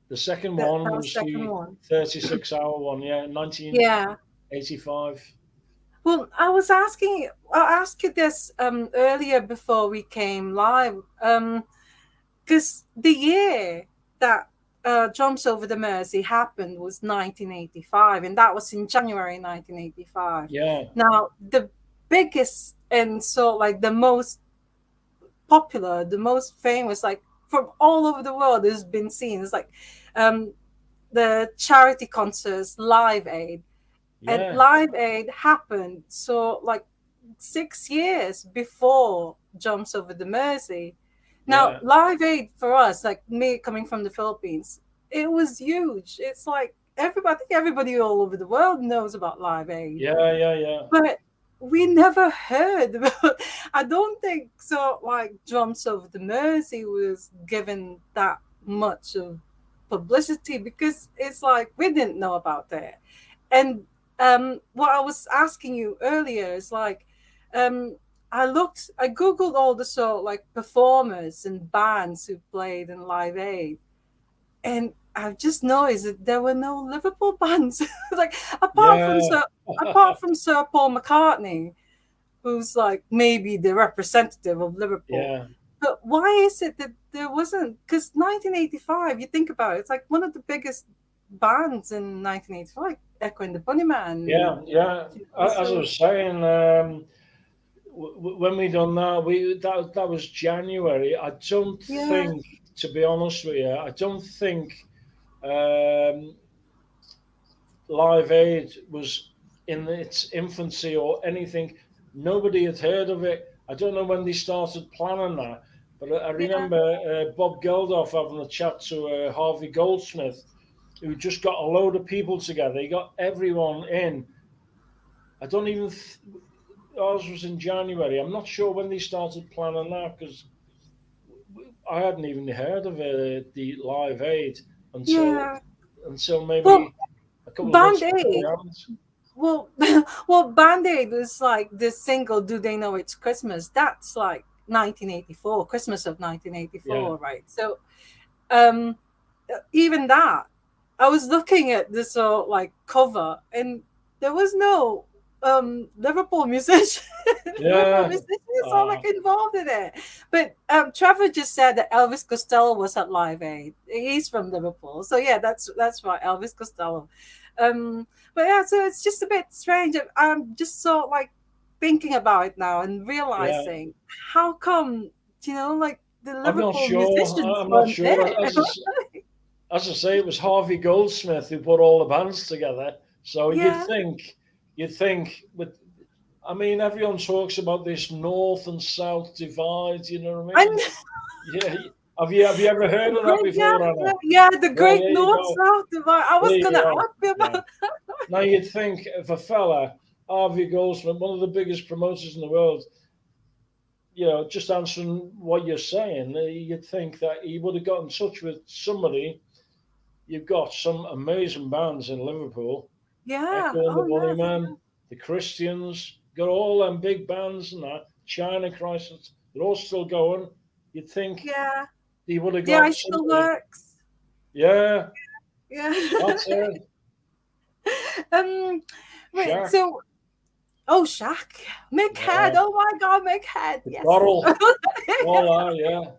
The second That one was was the second the one. 36-hour one. Yeah, Yeah. 1985. Well, I asked you this earlier before we came live, because the year that Jumps Over the Mersey happened was 1985, and that was in January 1985. Yeah, Now, the biggest And so like the most popular, the most famous, like from all over the world has been seen. It's like um the charity concerts, Live Aid. And Yeah, Live Aid happened so like 6 years before Jumps Over the Mersey. Now, yeah, Live Aid for us, like me coming from the Philippines, it was huge. It's like everybody, I think everybody all over the world knows about Live Aid, yeah, yeah, yeah, but we never heard about. I don't think so. Like Drums of the Mersey was given that much of publicity because it's like we didn't know about that. And what I was asking you earlier is like, um, I googled all the sort like performers and bands who played in Live Aid, and I've just noticed that there were no Liverpool bands. Like yeah, apart from Sir Paul McCartney, who's like maybe the representative of Liverpool. yeah, But why is it that there wasn't? Because 1985, you think about it, it's like one of the biggest bands in 1985, like Echo and the yeah, Bunnyman. yeah. As I So was saying, when we done that, we that was January. I don't yeah, think, to be honest with you, I don't think um, Live Aid was in its infancy or anything. Nobody had heard of it. I don't know when they started planning that, but I yeah, remember Bob Geldof having a chat to Harvey Goldsmith, who just got a load of people together. He got everyone in. I don't even. Ours was in January. I'm not sure when they started planning that because I hadn't even heard of the Live Aid until yeah. Well, maybe a couple of Band months Aid. beforehand. Well, well, Band Aid was like this single. Do they know it's Christmas? That's like 1984, Christmas of Yeah, 1984, right? So, um, even that, I was looking at this like cover, and there was no Liverpool musician. Liverpool yeah. musicians are like Uh, involved in it. But Trevor just said that Elvis Costello was at Live Aid. He's from Liverpool, so yeah, that's right, Elvis Costello. But yeah, so it's just a bit strange. I'm just so like thinking about it now and yeah. realizing how come like the I'm not Liverpool sure. musicians I'm not weren't sure. there. As I say, it was Harvey Goldsmith who put all the bands together. So Yeah, you'd think, but I mean, everyone talks about this north and south divide. You know what I and mean? Yeah. Have you ever heard of that great, yeah, before, yeah, Anna? yeah, the Well, Great there you North go. South Divide. I There was you gonna go. ask you Yeah. about that. Now you'd think if a fella, Harvey Goldsmith, one of the biggest promoters in the world, just answering what you're saying, you'd think that he would have got in touch with somebody. You've got some amazing bands in Liverpool, Yeah. Echo and the Oh yes. Bunnymen, the Christians, got all them big bands and that, China Crisis, they're all still going. You'd think Yeah. he would have The got ice still somebody. works. Yeah, Yeah. that's it. um. Wait. Shaq, So, oh, Shaq, Mick Head. yeah, Oh my God, Mick Head. the Yes. Coral, all that, yeah.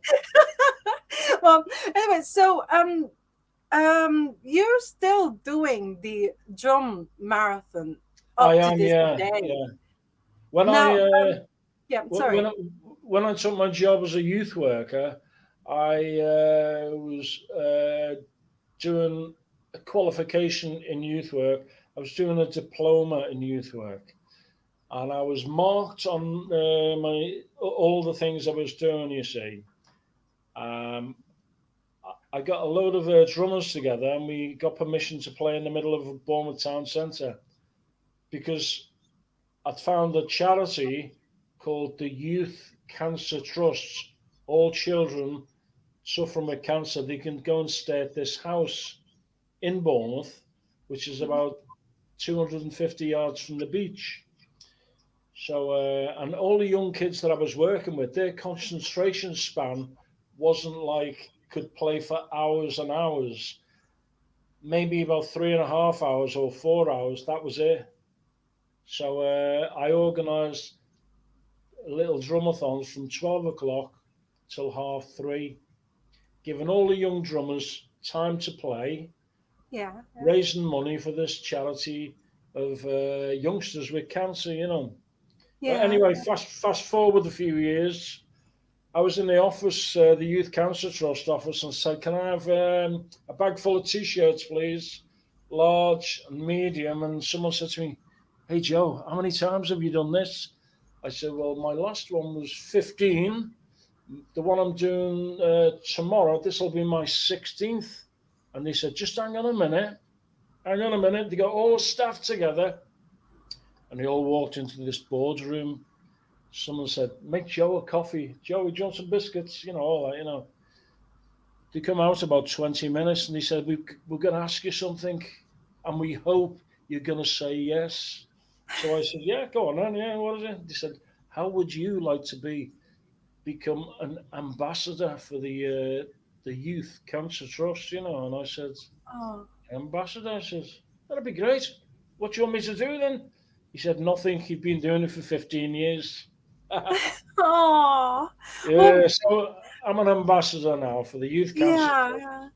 Well, anyway, so you're still doing the drum marathon I up to am, this yeah, day. yeah. When I Now, yeah. when Sorry. I, when I took my job as a youth worker, I was doing a qualification in youth work. I was doing a diploma in youth work, and I was marked on my all the things I was doing. You see, um, I got a load of drummers together, and we got permission to play in the middle of Bournemouth Town Centre because I'd found a charity called the Youth Cancer Trust. All children suffering with cancer, they can go and stay at this house in Bournemouth, which is about 250 yards from the beach. So, and all the young kids that I was working with, their concentration span wasn't like could play for hours and hours. Maybe about 3.5 hours or 4 hours. That was it. So I organised little drumathons from 12 o'clock till 3:30, giving all the young drummers time to play, Yeah. raising money for this charity of youngsters with cancer. But Yeah. anyway, fast forward a few years. I was in the office, the Youth Cancer Trust office, and said, "Can I have a bag full of T-shirts, please, large and medium?" And someone said to me, "Hey Joe, how many times have you done this?" I said, "Well, my last one was 15. The one I'm doing tomorrow, this will be my 16th." And they said, "Just hang on a minute, hang on a minute." They got all the staff together, and they all walked into this boardroom. Someone said, "Make Joe a coffee. Joey, do you want some biscuits?" All that, They come out about 20 minutes and they said, we're going to ask you something and we hope you're going to say yes. So I said, "Yeah, go on then. Yeah, what is it?" They said, "How would you like to become an ambassador for the Youth Cancer Trust?" And I said, Oh. "Ambassador?" I said, "That'd be great. What do you want me to do then?" He said, "Nothing. You've been doing it for 15 years." Oh. Well, Yeah, so I'm an ambassador now for the Youth Cancer yeah. Trust. Yeah.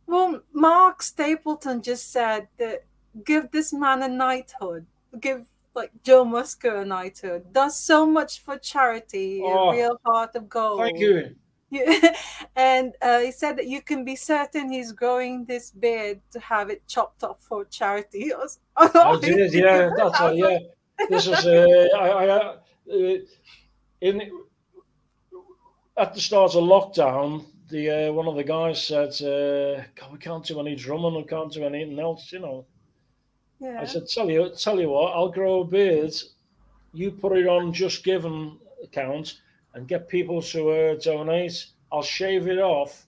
Well, Mark Stapleton just said that give this man a knighthood. Give like Joe Musker a knighthood. Does so much for charity. A Oh, real heart of thank gold. you. Yeah. And he said that you can be certain he's growing this beard to have it chopped up for charity. I did, yeah. That's I was yeah. like, This is in at the start of lockdown. The one of the guys said, "God, we can't do any drumming. We can't do anything else." I yeah. said, "Tell you what. I'll grow a beard. You put it on Just Given account and get people to donate. I'll shave it off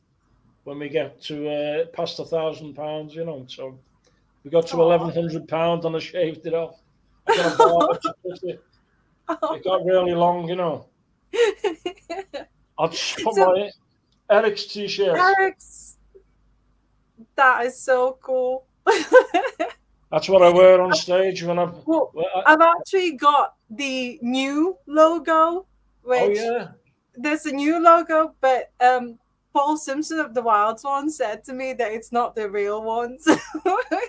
when we get to past £1,000. So we got to Oh. £1,100 and I shaved it off. I got a barber to cut it. It got really long. I'll just put So, my Eric's t-shirt. Eric's, that is so cool. That's what I wear on stage when I'm. Well, Well, I've actually got the new logo, oh which yeah. there's a new logo, but Paul Simpson of the Wilds one said to me that it's not the real one. So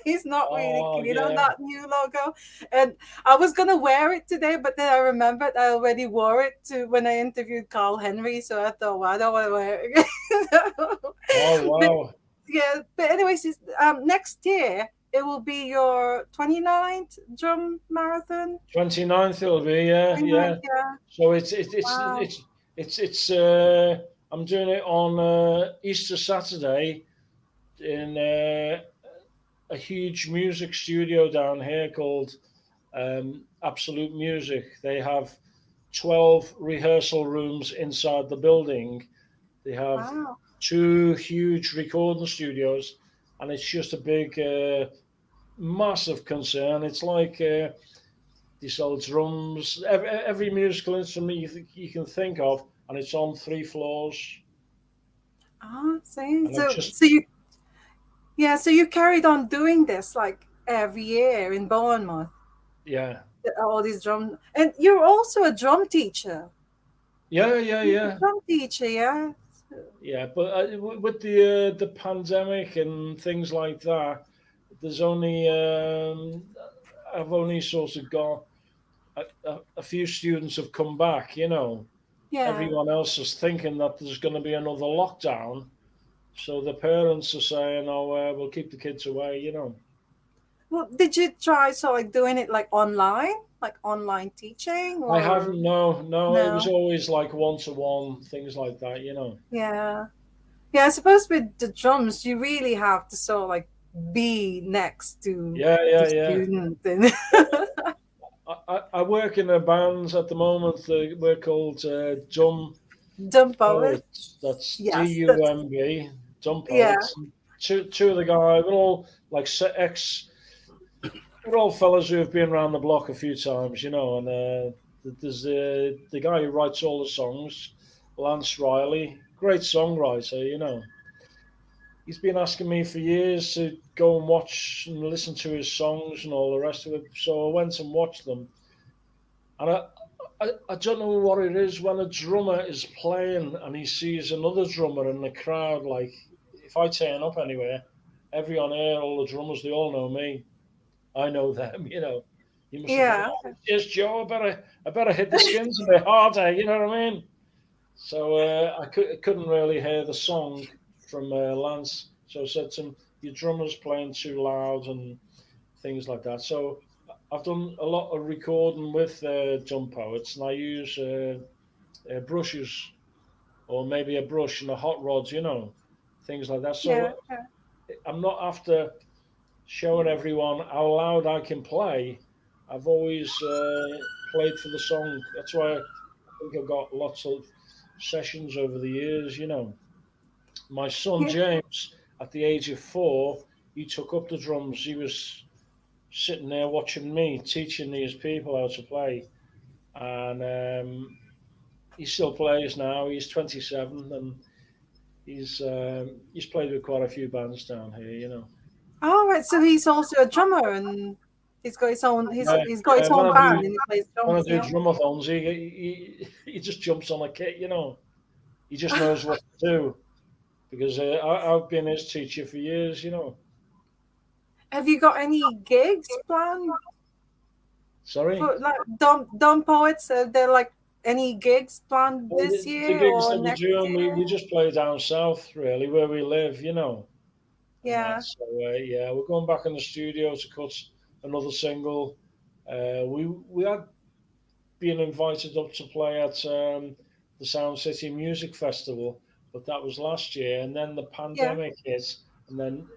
he's not really Oh keen on yeah. that new logo. And I was gonna wear it today, but then I remembered I already wore it to when I interviewed Carl Henry, so I thought, well, I don't want to wear it again. Oh But wow. yeah, but anyways, next year it will be your 29th drum marathon. 29th it'll be. Yeah, 29th, yeah. yeah. So Wow. it's I'm doing it on Easter Saturday in a huge music studio down here called Absolute Music. They have 12 rehearsal rooms inside the building. They have Wow. two huge recording studios, and it's just a big, massive concern. It's like they sell drums, every musical instrument you can think of, and it's on 3 floors. Ah, see. And I've So just, so you yeah, so you carried on doing this like every year in Bournemouth. yeah, All these drum and you're also a drum teacher. yeah, yeah, You're a yeah. drum teacher, yeah. Yeah, but with the pandemic and things like that, there's only I've only sort of got a few students have come back. Yeah. Everyone else is thinking that there's going to be another lockdown, so the parents are saying, "Oh, we'll keep the kids away." Well, did you try so like doing it like online teaching I or haven't. No, no. It was no? always like one-to-one things like that. Yeah. Yeah, I suppose with the drums you really have to sort of like be next to Yeah, the yeah, yeah. student and I work in a band at the moment. We're called Dumb dumb poet. Poets. That's Yes, that's DUMB, Dumb yeah. Poets. Two of the guys, we're all like we're all fellas who have been around the block a few times. And there's the guy who writes all the songs, Lance Riley, great songwriter. He's been asking me for years to go and watch and listen to his songs and all the rest of it. So I went and watched them, and I don't know what it is when a drummer is playing and he sees another drummer in the crowd. Like if I turn up anywhere, everyone here, all the drummers, they all know me. I know them. You must have thought, Yeah. oh, here's Joe. I better hit the skins a bit harder. You know what I mean? So I couldn't really hear the song from Lance. So I said to him, "Your drummer's playing too loud and things like that." So I've done a lot of recording with drum poets, and I use brushes or maybe a brush and a hot rod, things like that. Yeah. So I'm not after showing everyone how loud I can play. I've always played for the song. That's why I think I've got lots of sessions over the years. My son Yeah. James, at the age of 4, he took up the drums. He was sitting there watching me, teaching these people how to play. And he still plays now. He's 27 and he's played with quite a few bands down here. All right. So he's also a drummer, and he's got his own. Yeah, He's got yeah. his When own I band, do and he plays when I drums. do Yeah. drumathons, he just jumps on a kit. He just knows what to do because I've been his teacher for years. Have you got any gigs planned Sorry. for like dumb poets? Are there like any gigs planned Well, this the year gigs or that we're next doing, we year? just play down south, really, where we live, and that. Yeah. So yeah, we're going back in the studio to cut another single. We had been invited up to play at the Sound City Music Festival, but that was last year, and then the Yeah. pandemic hit, and then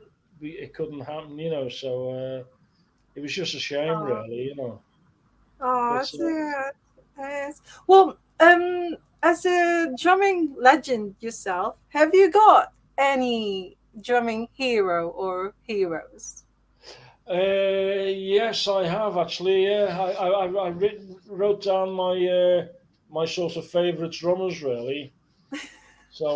it couldn't happen. So it was just a shame, Oh, really. oh, But it's yes. Well, as a drumming legend yourself, have you got any drumming hero or heroes? yes, I have actually. Yeah, wrote down my sort of favourite drummers really. So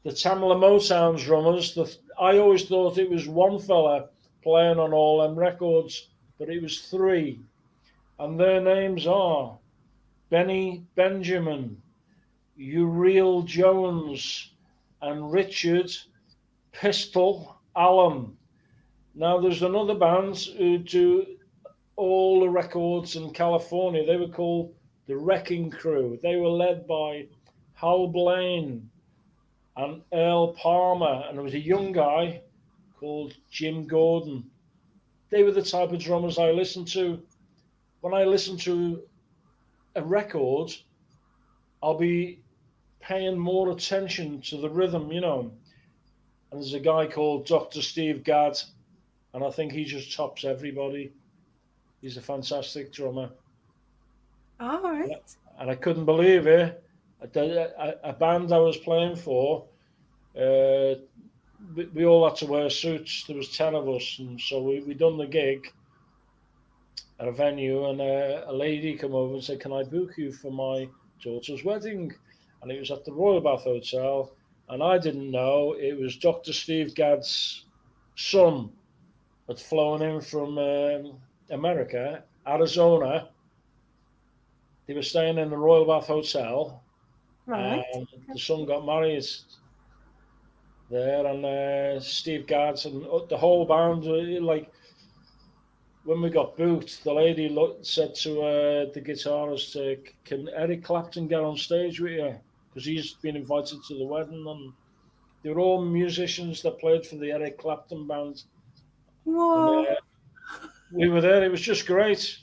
the Tamla Motown drummers. I always thought it was one fella playing on all them records, but it was three, and their names are Benny Benjamin, Uriel Jones, and Richard Pistol Allen. Now there's another band who do all the records in California. They were called the Wrecking Crew. They were led by Hal Blaine and Earl Palmer, and there was a young guy called Jim Gordon. They were the type of drummers I listened to. When I listen to a record, I'll be paying more attention to the rhythm. And there's a guy called Dr. Steve Gadd, and I think he just tops everybody. He's a fantastic drummer. All And right. I, and I couldn't believe it. A band I was playing for, uh, we all had to wear suits. There was 10 of us, and so we done the gig at a venue, and a lady came over and said, "Can I book you for my daughter's wedding?" And it was at the Royal Bath Hotel, and I didn't know it was Dr. Steve Gadd's son had flown in from America, Arizona. They were staying in the Royal Bath Hotel, Right. and the son got married there, and Steve Gadd and the whole band were like, when we got booked, the lady said to the guitarist, "Can Eric Clapton get on stage with you? Because he's been invited to the wedding." And they were all musicians that played for the Eric Clapton band. And Whoa. we were there. It was just great.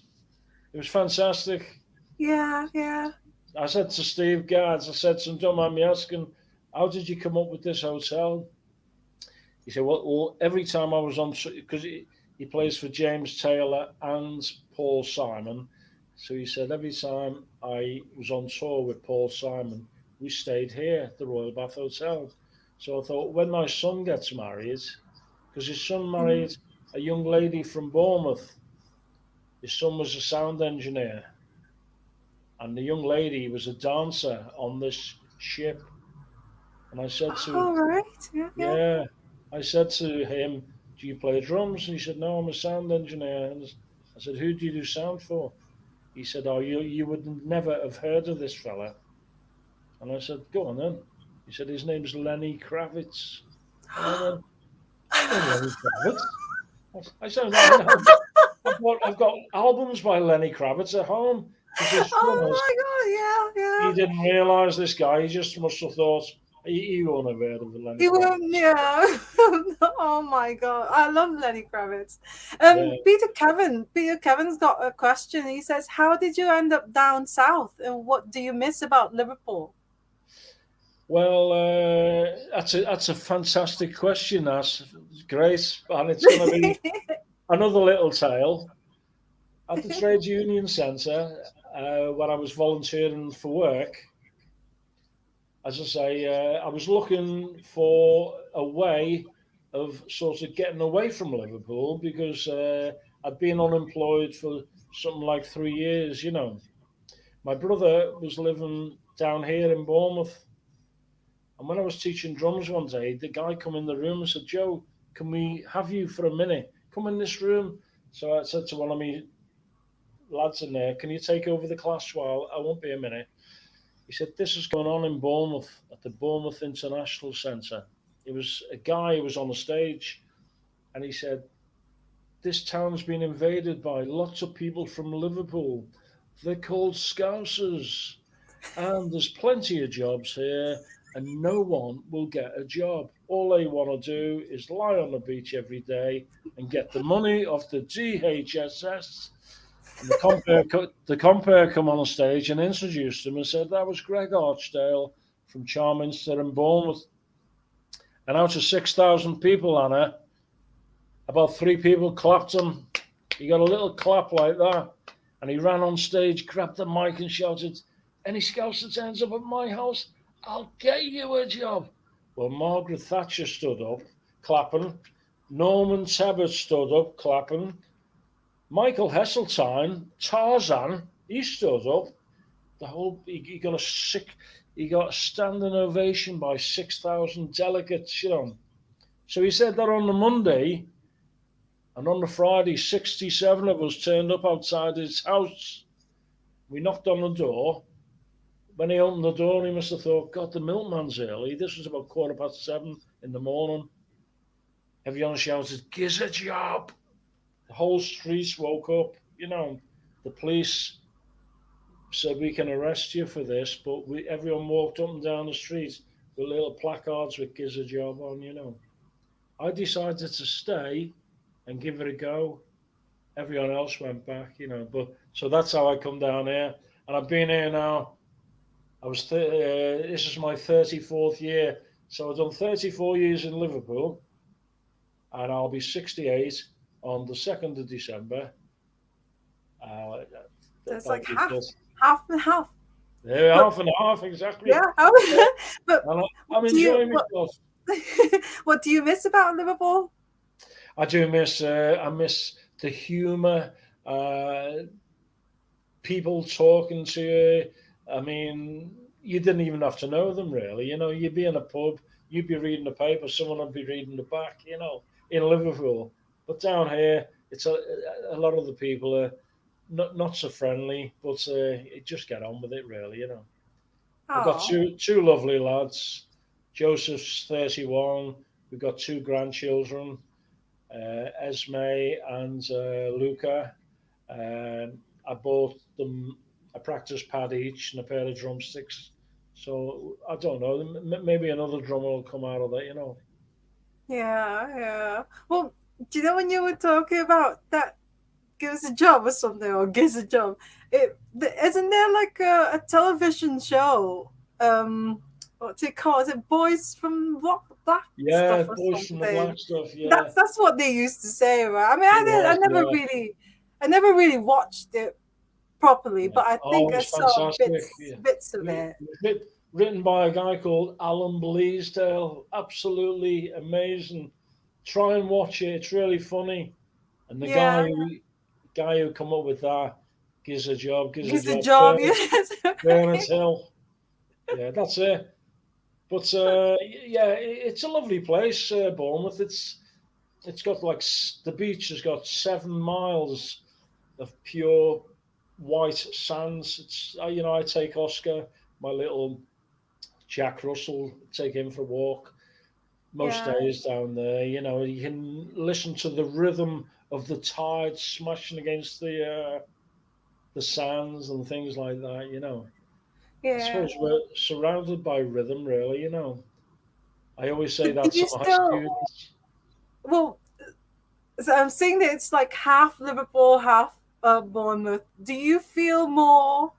It was fantastic. Yeah. Yeah. I said to Steve Gadd, I said to him, "Don't mind me asking, how did you come up with this hotel?" He said, "Well, every time I was on, because he plays for James Taylor and Paul Simon. So he said, every time I was on tour with Paul Simon, we stayed here at the Royal Bath Hotel. So I thought, when my son gets married, because his son Mhm. married a young lady from Bournemouth, his son was a sound engineer, and the young lady was a dancer on this ship. And I said to All right. Yeah. Yeah. Yeah. I said to him, "Do you play drums?" And he said, "No, I'm a sound engineer." And I said, "Who do you do sound for?" He said, "Oh, you would never have heard of this fella." And I said, "Go on then." He said, "His name's Lenny Kravitz." And I went, "I know Lenny Kravitz." I said, "I know." I've got albums by Lenny Kravitz at home because his drummers. Oh my God, He yeah, didn't realise this guy. He just must have thought he won't have heard of Lenny yeah. Kravitz. Yeah. Oh my God, I love Lenny Kravitz. Yeah. Peter Kevin's got a question. He says, "How did you end up down south, and what do you miss about Liverpool?" Well, that's a fantastic question. That's great, and it's going to be another little tale at the trades union centre when I was volunteering for work. As I say, I was looking for a way of sort of getting away from Liverpool because I'd been unemployed for something like 3 years. My brother was living down here in Bournemouth, and when I was teaching drums one day, the guy come in the room and said, "Joe, can we have you for a minute? Come in this room." So I said to one of my lads in there, "Can you take over the class while I won't be a minute?" He said, "This is going on in Bournemouth at the Bournemouth International Centre." It was a guy who was on the stage, and he said, "This town's been invaded by lots of people from Liverpool. They're called Scousers, and there's plenty of jobs here, and no one will get a job. All they want to do is lie on the beach every day and get the money off the DHSS." And the compere come on stage and introduced him and said that was Greg Archdale from Charminster and Bournemouth. And out of 6,000 people, Anna, about three people clapped him. He got a little clap like that. And he ran on stage, grabbed the mic and shouted, "Any scouts that turns up at my house, I'll get you a job." Well, Margaret Thatcher stood up, clapping. Norman Tebbit stood up, clapping. Michael Heseltine, Tarzan, he stood up. He got a standing ovation by 6,000 delegates. So he said that on the Monday, and on the Friday, 67 of us turned up outside his house. We knocked on the door. When he opened the door, he must have thought, "God, the milkman's early." This was about 7:15 in the morning. Everyone shouted, "Gives a job." The whole street woke up. The police said, "We can arrest you for this," but everyone walked up and down the street with little placards with "Gives a job" on. I decided to stay and give it a go. Everyone else went back. But so that's how I come down here, and I've been here now. This is my 34th year, so I've done 34 years in Liverpool, and I'll be 68 on the 2nd of December. Uh, That's that'll like be good. half and half. Yeah, But half and half exactly. yeah, Yeah, but and what I'm do you enjoying what myself. what do you miss about Liverpool? I do miss. I miss the humour. People talking to you. I mean, you didn't even have to know them really. You'd be in a pub, you'd be reading the paper, someone would be reading the back. In Liverpool, but down here, it's a lot of the people are not so friendly, but you just get on with it really. I've got Oh, two lovely lads. Joseph's 31. We've got two grandchildren, Esme and Luca. I bought them a practice pad each and a pair of drumsticks. So I don't know. Maybe another drummer will come out of that. yeah, yeah. Well, do you know when you were talking about that gives a job or something, or gives a job? Isn't there like a television show? What's it called? Is it Boys from Black Yeah, Stuff or boys from the something? black stuff. Yeah, That's what they used to say, right? I mean, it was. Yeah, I never really watched it properly, yeah. but I Oh, think it I was saw fantastic. Yeah. bits of it. Written by a guy called Alan Bleasdale. Absolutely amazing. Try and watch it. It's really funny. And the guy Yeah, who guy who come up with that gives a job. Gives a gives a job. job. Yes, Bernard Hill. Yeah, that's it. But yeah, it's a lovely place, Bournemouth. It's got like the beach has got 7 miles of pure white sands. I take Oscar, my little Jack Russell, take him for a walk most yeah, days down there. You can listen to the rhythm of the tide smashing against the sands and things like that. I Yeah. suppose we're surrounded by rhythm, really. I always say Do that to you my still? students. Well, so I'm seeing that it's like half Liverpool, half Bournemouth. Do you feel more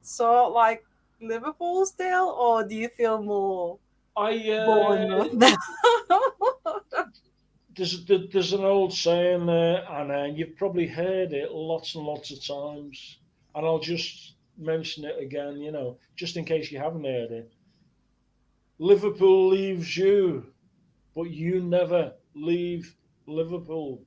sort of like Liverpool still, or do you feel more I Bournemouth now? there's an old saying, Anna, and you've probably heard it lots and lots of times, and I'll just mention it again, just in case you haven't heard it. Liverpool leaves you, but you never leave Liverpool.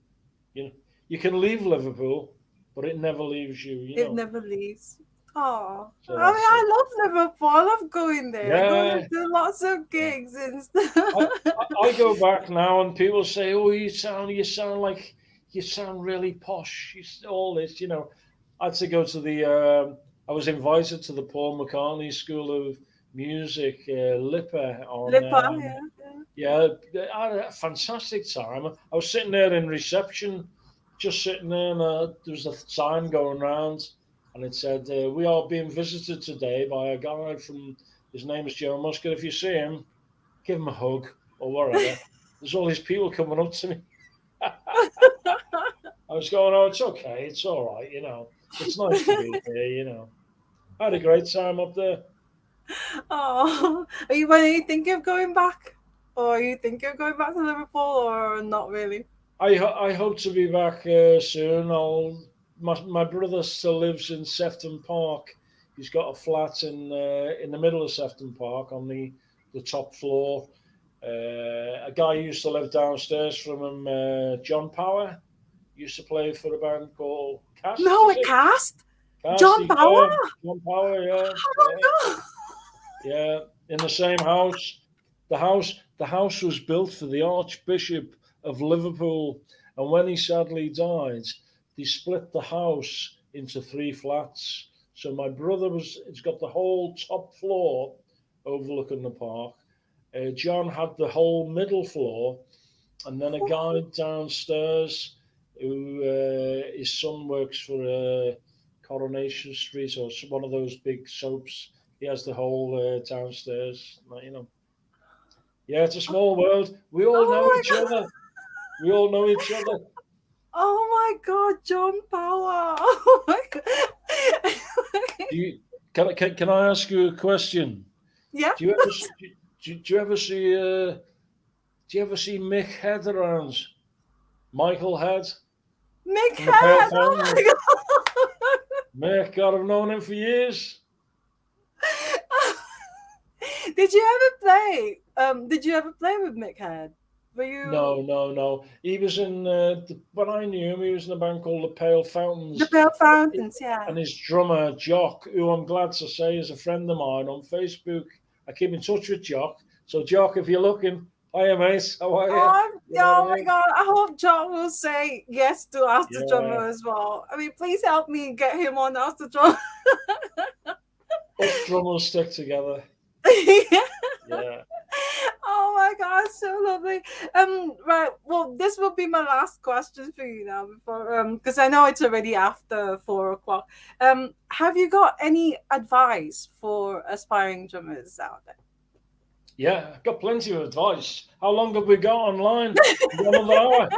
You know, you can leave Liverpool, but it never leaves you. It never leaves. Oh, So I mean, that's it. I love Liverpool. I love going there. I go there Yeah, to lots of yeah. gigs and stuff. I go back now, and people say, "Oh, you sound really posh." All this. I had to go to the. I was invited to the Paul McCartney School of Music, Lipper on. Lipa, yeah, yeah. Yeah, I had a fantastic time. I was sitting there in reception, just sitting there, and there was a sign going around, and it said, "We are being visited today by a guy from. His name is Joe Musker. If you see him, give him a hug or whatever." There's all these people coming up to me. I was going, "Oh, it's okay. It's all right. It's nice to be here. I had a great time up there. Oh, when you thinking of going back, or are you thinking of going back to Liverpool, or not really? I hope to be back soon. My brother still lives in Sefton Park. He's got a flat in the middle of Sefton Park on the top floor. A guy used to live downstairs from him, John Power, used to play for a band called Cast. No, Is a it cast. Cast? John Power. Yeah, John Power. Yeah, Oh yeah, my god. yeah. In the same house. The house was built for the Archbishop of Liverpool, and when he sadly died, they split the house into three flats. So my brother it's got the whole top floor overlooking the park. John had the whole middle floor, and then a guy downstairs who his son works for Coronation Street or one of those big soaps. He has the whole downstairs. Yeah, it's a small world. We all Oh know my each god. other. We all know each other. Oh my god, John Power. Oh my god. Do you, can I ask you a question? Yeah. Do you ever do you ever see Mick Head around? Michael Head Mick from the Pale Head. Oh my Fountains. Mick, God, I've known him for years. god. Did you ever play? Did you ever play with Mick Head? Were No, you no, no. He was in when I knew him. He was in a band called the Pale the Fountains, Pale Fountains? Yeah. and his drummer Jock, who I'm glad to say is a friend of mine on Facebook. I keep in touch with Jock. So Jock, if you're looking, hiya mate, how are you? Oh, You know what oh I my mean? god. I hope John will say yes to Ask the Yeah. Drummer as well. I mean, please help me get him on Ask the Drummer. Us drummers stick together. Yeah. Yeah. Oh my god, so lovely. Right. Well, this will be my last question for you now, before because I know it's already after 4 o'clock. Have you got any advice for aspiring drummers out there? Yeah, I've got plenty of advice. How long have we got online? We've got another hour.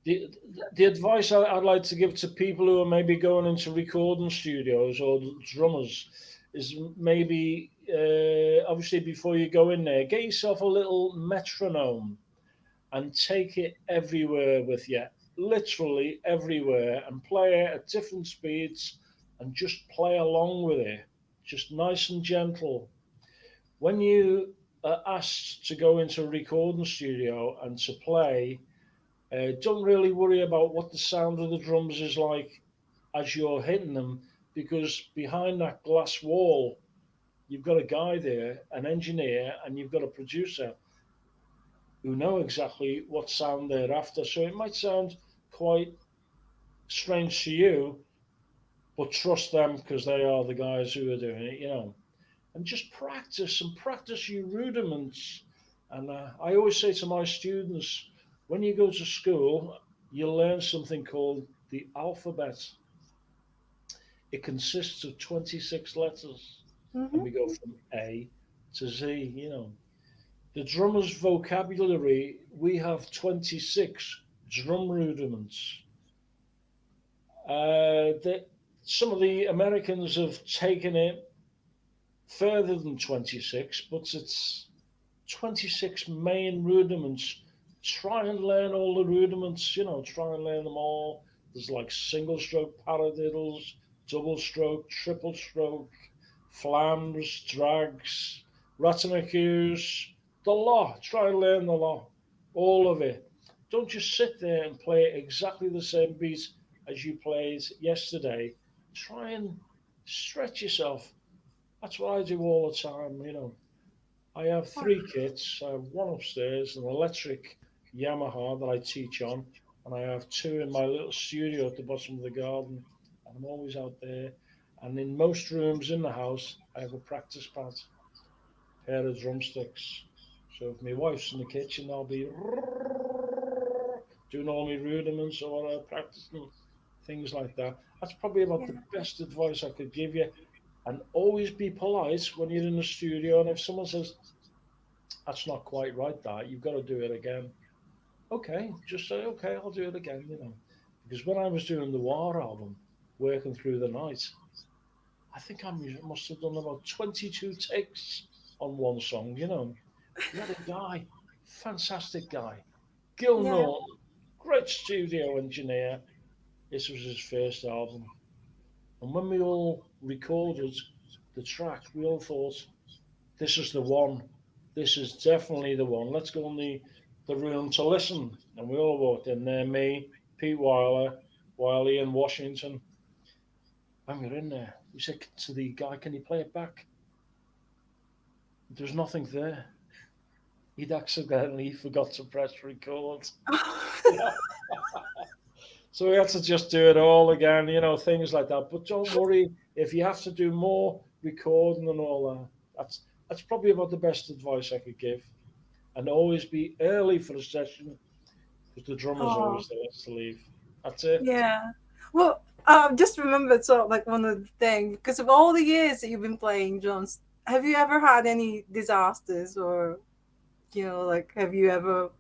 The advice I'd like to give to people who are maybe going into recording studios or drummers is maybe obviously before you go in there, get yourself a little metronome and take it everywhere with you, literally everywhere, and play it at different speeds and just play along with it, just nice and gentle. When you are asked to go into a recording studio and to play, don't really worry about what the sound of the drums is like as you're hitting them, because behind that glass wall, you've got a guy there, an engineer, and you've got a producer who know exactly what sound they're after. So it might sound quite strange to you, but trust them because they are the guys who are doing it. And just practice and practice your rudiments. And I always say to my students, when you go to school, you learn something called the alphabet. It consists of 26 letters, and we go Mm-hmm. from A to Z. The drummer's vocabulary, we have 26 drum rudiments. Some of the Americans have taken it further than 26, but it's 26 main rudiments. Try and learn all the rudiments, try and learn them all. There's like single stroke paradiddles, double stroke, triple stroke, flams, drags, ratanakus, the lot. Try and learn the lot, all of it. Don't just sit there and play exactly the same beat as you played yesterday. Try and stretch yourself. That's what I do all the time. I have three kits. I have one upstairs, an electric Yamaha that I teach on, and I have two in my little studio at the bottom of the garden. And I'm always out there. And in most rooms in the house, I have a practice pad, pair of drumsticks. So if my wife's in the kitchen, I'll be doing all my rudiments or practicing things like that. That's probably about the best advice I could give you. And always be polite when you're in the studio. And if someone says, that's not quite right, that you've got to do it again. Okay, just say, okay, I'll do it again. Because when I was doing the War album, working through the night, I think I must have done about 22 takes on one song. We had a guy, fantastic guy, Gil Yeah. Norton, great studio engineer. This was his first album. And when we all recorded the track, we all thought, this is the one. This is definitely the one. Let's go in the room to listen. And we all walked in there, me, Pete Wiley and Washington. And we were in there. We said to the guy, can you play it back? There's nothing there. He'd accidentally forgot to press record. So we had to just do it all again, things like that. But don't worry, if you have to do more recording and all that, that's probably about the best advice I could give. And always be early for the session because the drummer's Oh, always the last to leave. That's it. yeah. Well, just remembered sort of like one of the things because of all the years that you've been playing drums. Have you ever had any disasters, or like have you ever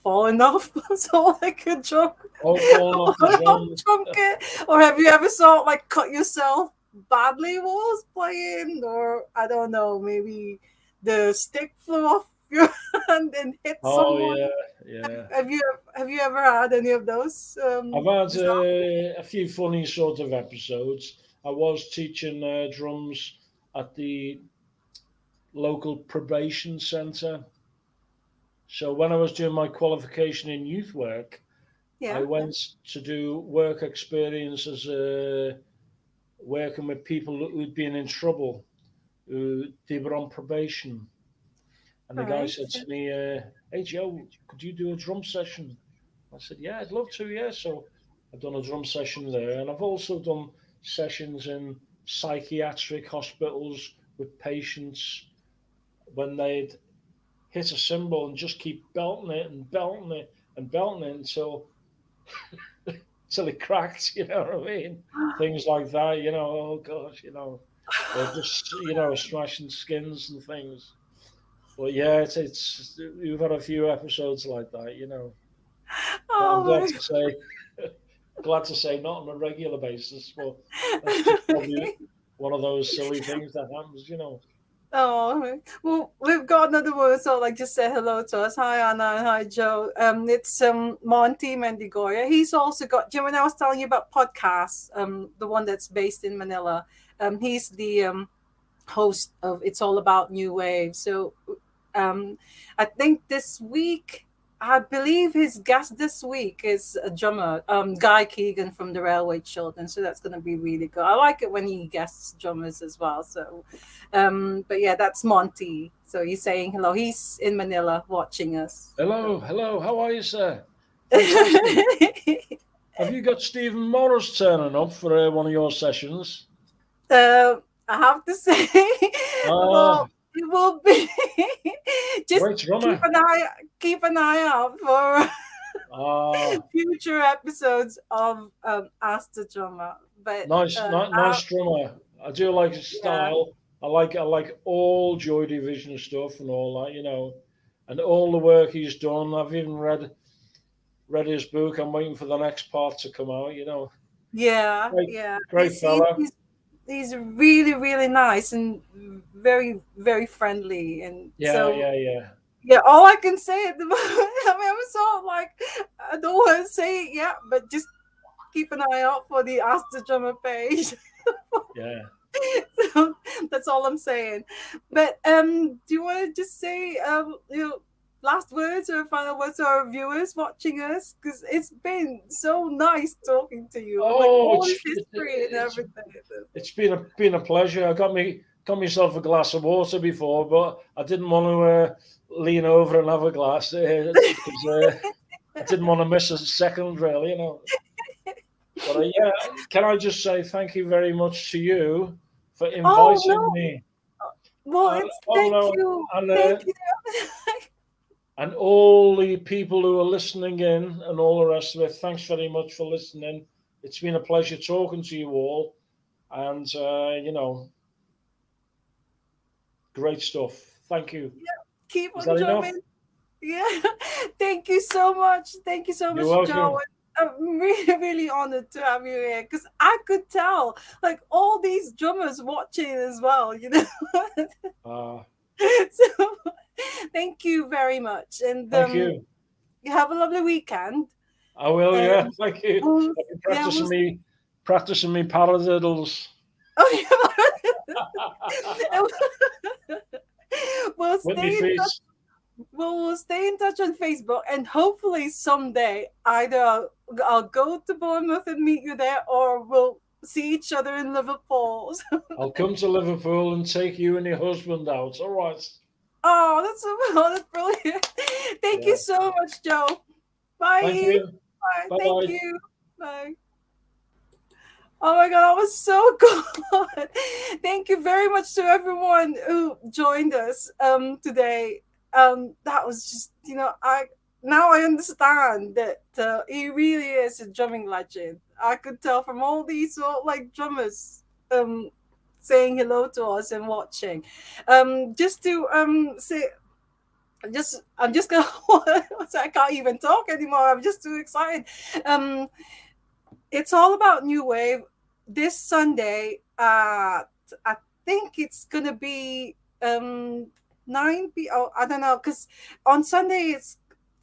fallen off sort of like a drum, Oh, falling off the drum. drum kit, or have you ever sort of like cut yourself badly whilst playing, or I don't know, maybe the stick flew off your hand and hit Oh someone? yeah, yeah. Have you ever had any of those I've had disasters? a few funny sort of episodes. I was teaching drums at the local probation centre. So when I was doing my qualification in youth work, I Yeah. went to do work experience as working with people who'd been in trouble, who they were on probation. And the All guy right. said to me, "Hey Joe, could you do a drum session?" I said, "Yeah, I'd love to. Yeah." So I've done a drum session there, and I've also done sessions in psychiatric hospitals with patients when they'd hit a cymbal and just keep belting it and belting it and belting it until it cracked. You know what I mean? Things like that. Oh gosh, or just smashing skins and things. But yeah, it's we've had a few episodes like that. But I'm Oh my glad to say not on a regular basis. But that's just probably one of those silly things that happens. Oh, well, we've got another word, so like just say hello to us. Hi, Anna, and hi, Joe. It's Monty Mendigoya. He's also got, Jim, when I was telling you about podcasts, the one that's based in Manila, he's the host of It's All About New Wave. So I think this week, I believe his guest this week is a drummer, Guy Keegan from the Railway Children. So that's going to be really good. I like it when he guests drummers as well. So, but yeah, that's Monty. So he's saying hello. He's in Manila watching us. Hello, hello. How are you, sir? Fantastic. Have you got Stephen Morris turning up for one of your sessions? uh, I have to say, Ah, well, it will be just Great keep drummer. an eye keep an eye out for Ah, future episodes of Ask the Drummer. But nice drummer. I do like his yeah, style. I like all Joy Division stuff and all that, and all the work he's done. I've even read his book. I'm waiting for the next part to come out. yeah, Great, yeah. great fella. He's really really nice and very very friendly, and Yeah, so yeah, yeah, yeah. All I can say at the moment, I mean, I'm so like I don't want to say it yet, but just keep an eye out for the Ask the Drummer page. yeah. So that's all I'm saying. But do you want to just say last words or final words to our viewers watching us? Because it's been so nice talking to you, like Oh, all it's this history and it's everything. it's been a pleasure. I got myself a glass of water before, but I didn't want to lean over and have a glass because I didn't want to miss a second, really. But yeah, can I just say thank you very much to you for Oh inviting no! me? Well, And, it's oh thank no, you, and thank uh, you. and all the people who are listening in and all the rest of it. Thanks very much for listening. It's been a pleasure talking to you all, and great stuff. Thank you. Keep Is on that enough? drumming. Yeah. Thank you so much. Thank you so You're much, Joe. welcome. I'm really, really honored to have you here because I could tell, like, all these drummers watching as well, you know. Uh, So, thank you very much. And Thank you. you have a lovely weekend. I will. And Yeah. Thank you. we'll, I've been yeah, we'll, practicing me paradiddles oh, yeah. We'll with me stay in feet. touch. We'll stay in touch on Facebook, and hopefully someday either I'll go to Bournemouth and meet you there, or we'll see each other in Liverpool. I'll come to Liverpool and take you and your husband out. All right. Oh, that's so oh, that's brilliant! Thank you Yeah. so much, Joe. Thank Bye. you. Bye. Bye Thank bye. you. Bye. Oh my god, that was so good. Thank you very much to everyone who joined us today. That was just I now I understand that he really is a drumming legend. I could tell from all these like drummers saying hello to us and watching. Just to say I'm just gonna I can't even talk anymore. I'm just too excited. Um it's all about new wave this Sunday at I think it's gonna be 9 p. Oh, I don't know because on Sunday it's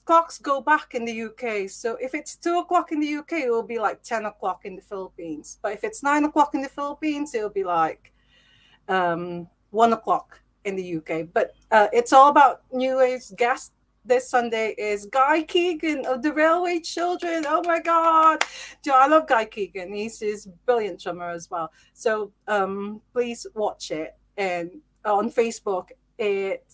clocks go back in the UK. So if it's 2 o'clock in the UK, it will be like 10 o'clock in the Philippines. But if it's 9 o'clock in the Philippines, it'll be like 1 o'clock in the UK. But it's all about New Wave's guest this Sunday is Guy Keegan of the Railway Children. Oh my God. I love Guy Keegan. He's brilliant drummer as well. So please watch it. And on Facebook,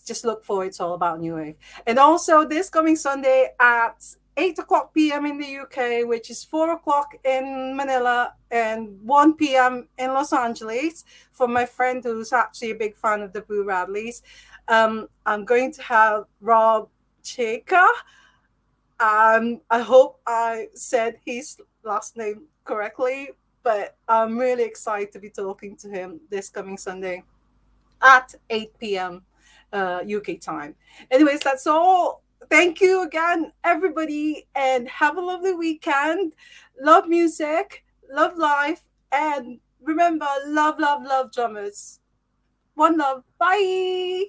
just look for It's All About New Wave. And also this coming Sunday at 8 o'clock p.m. in the UK, which is 4 o'clock in Manila and 1 p.m. in Los Angeles, for my friend who's actually a big fan of the Boo Radleys. I'm going to have Rob Cheka. I hope I said his last name correctly, but I'm really excited to be talking to him this coming Sunday at 8 p.m. UK time. Anyways, that's all. Thank you again, everybody, and have a lovely weekend. Love music, love life, and remember, love, love, love drummers. One love. Bye.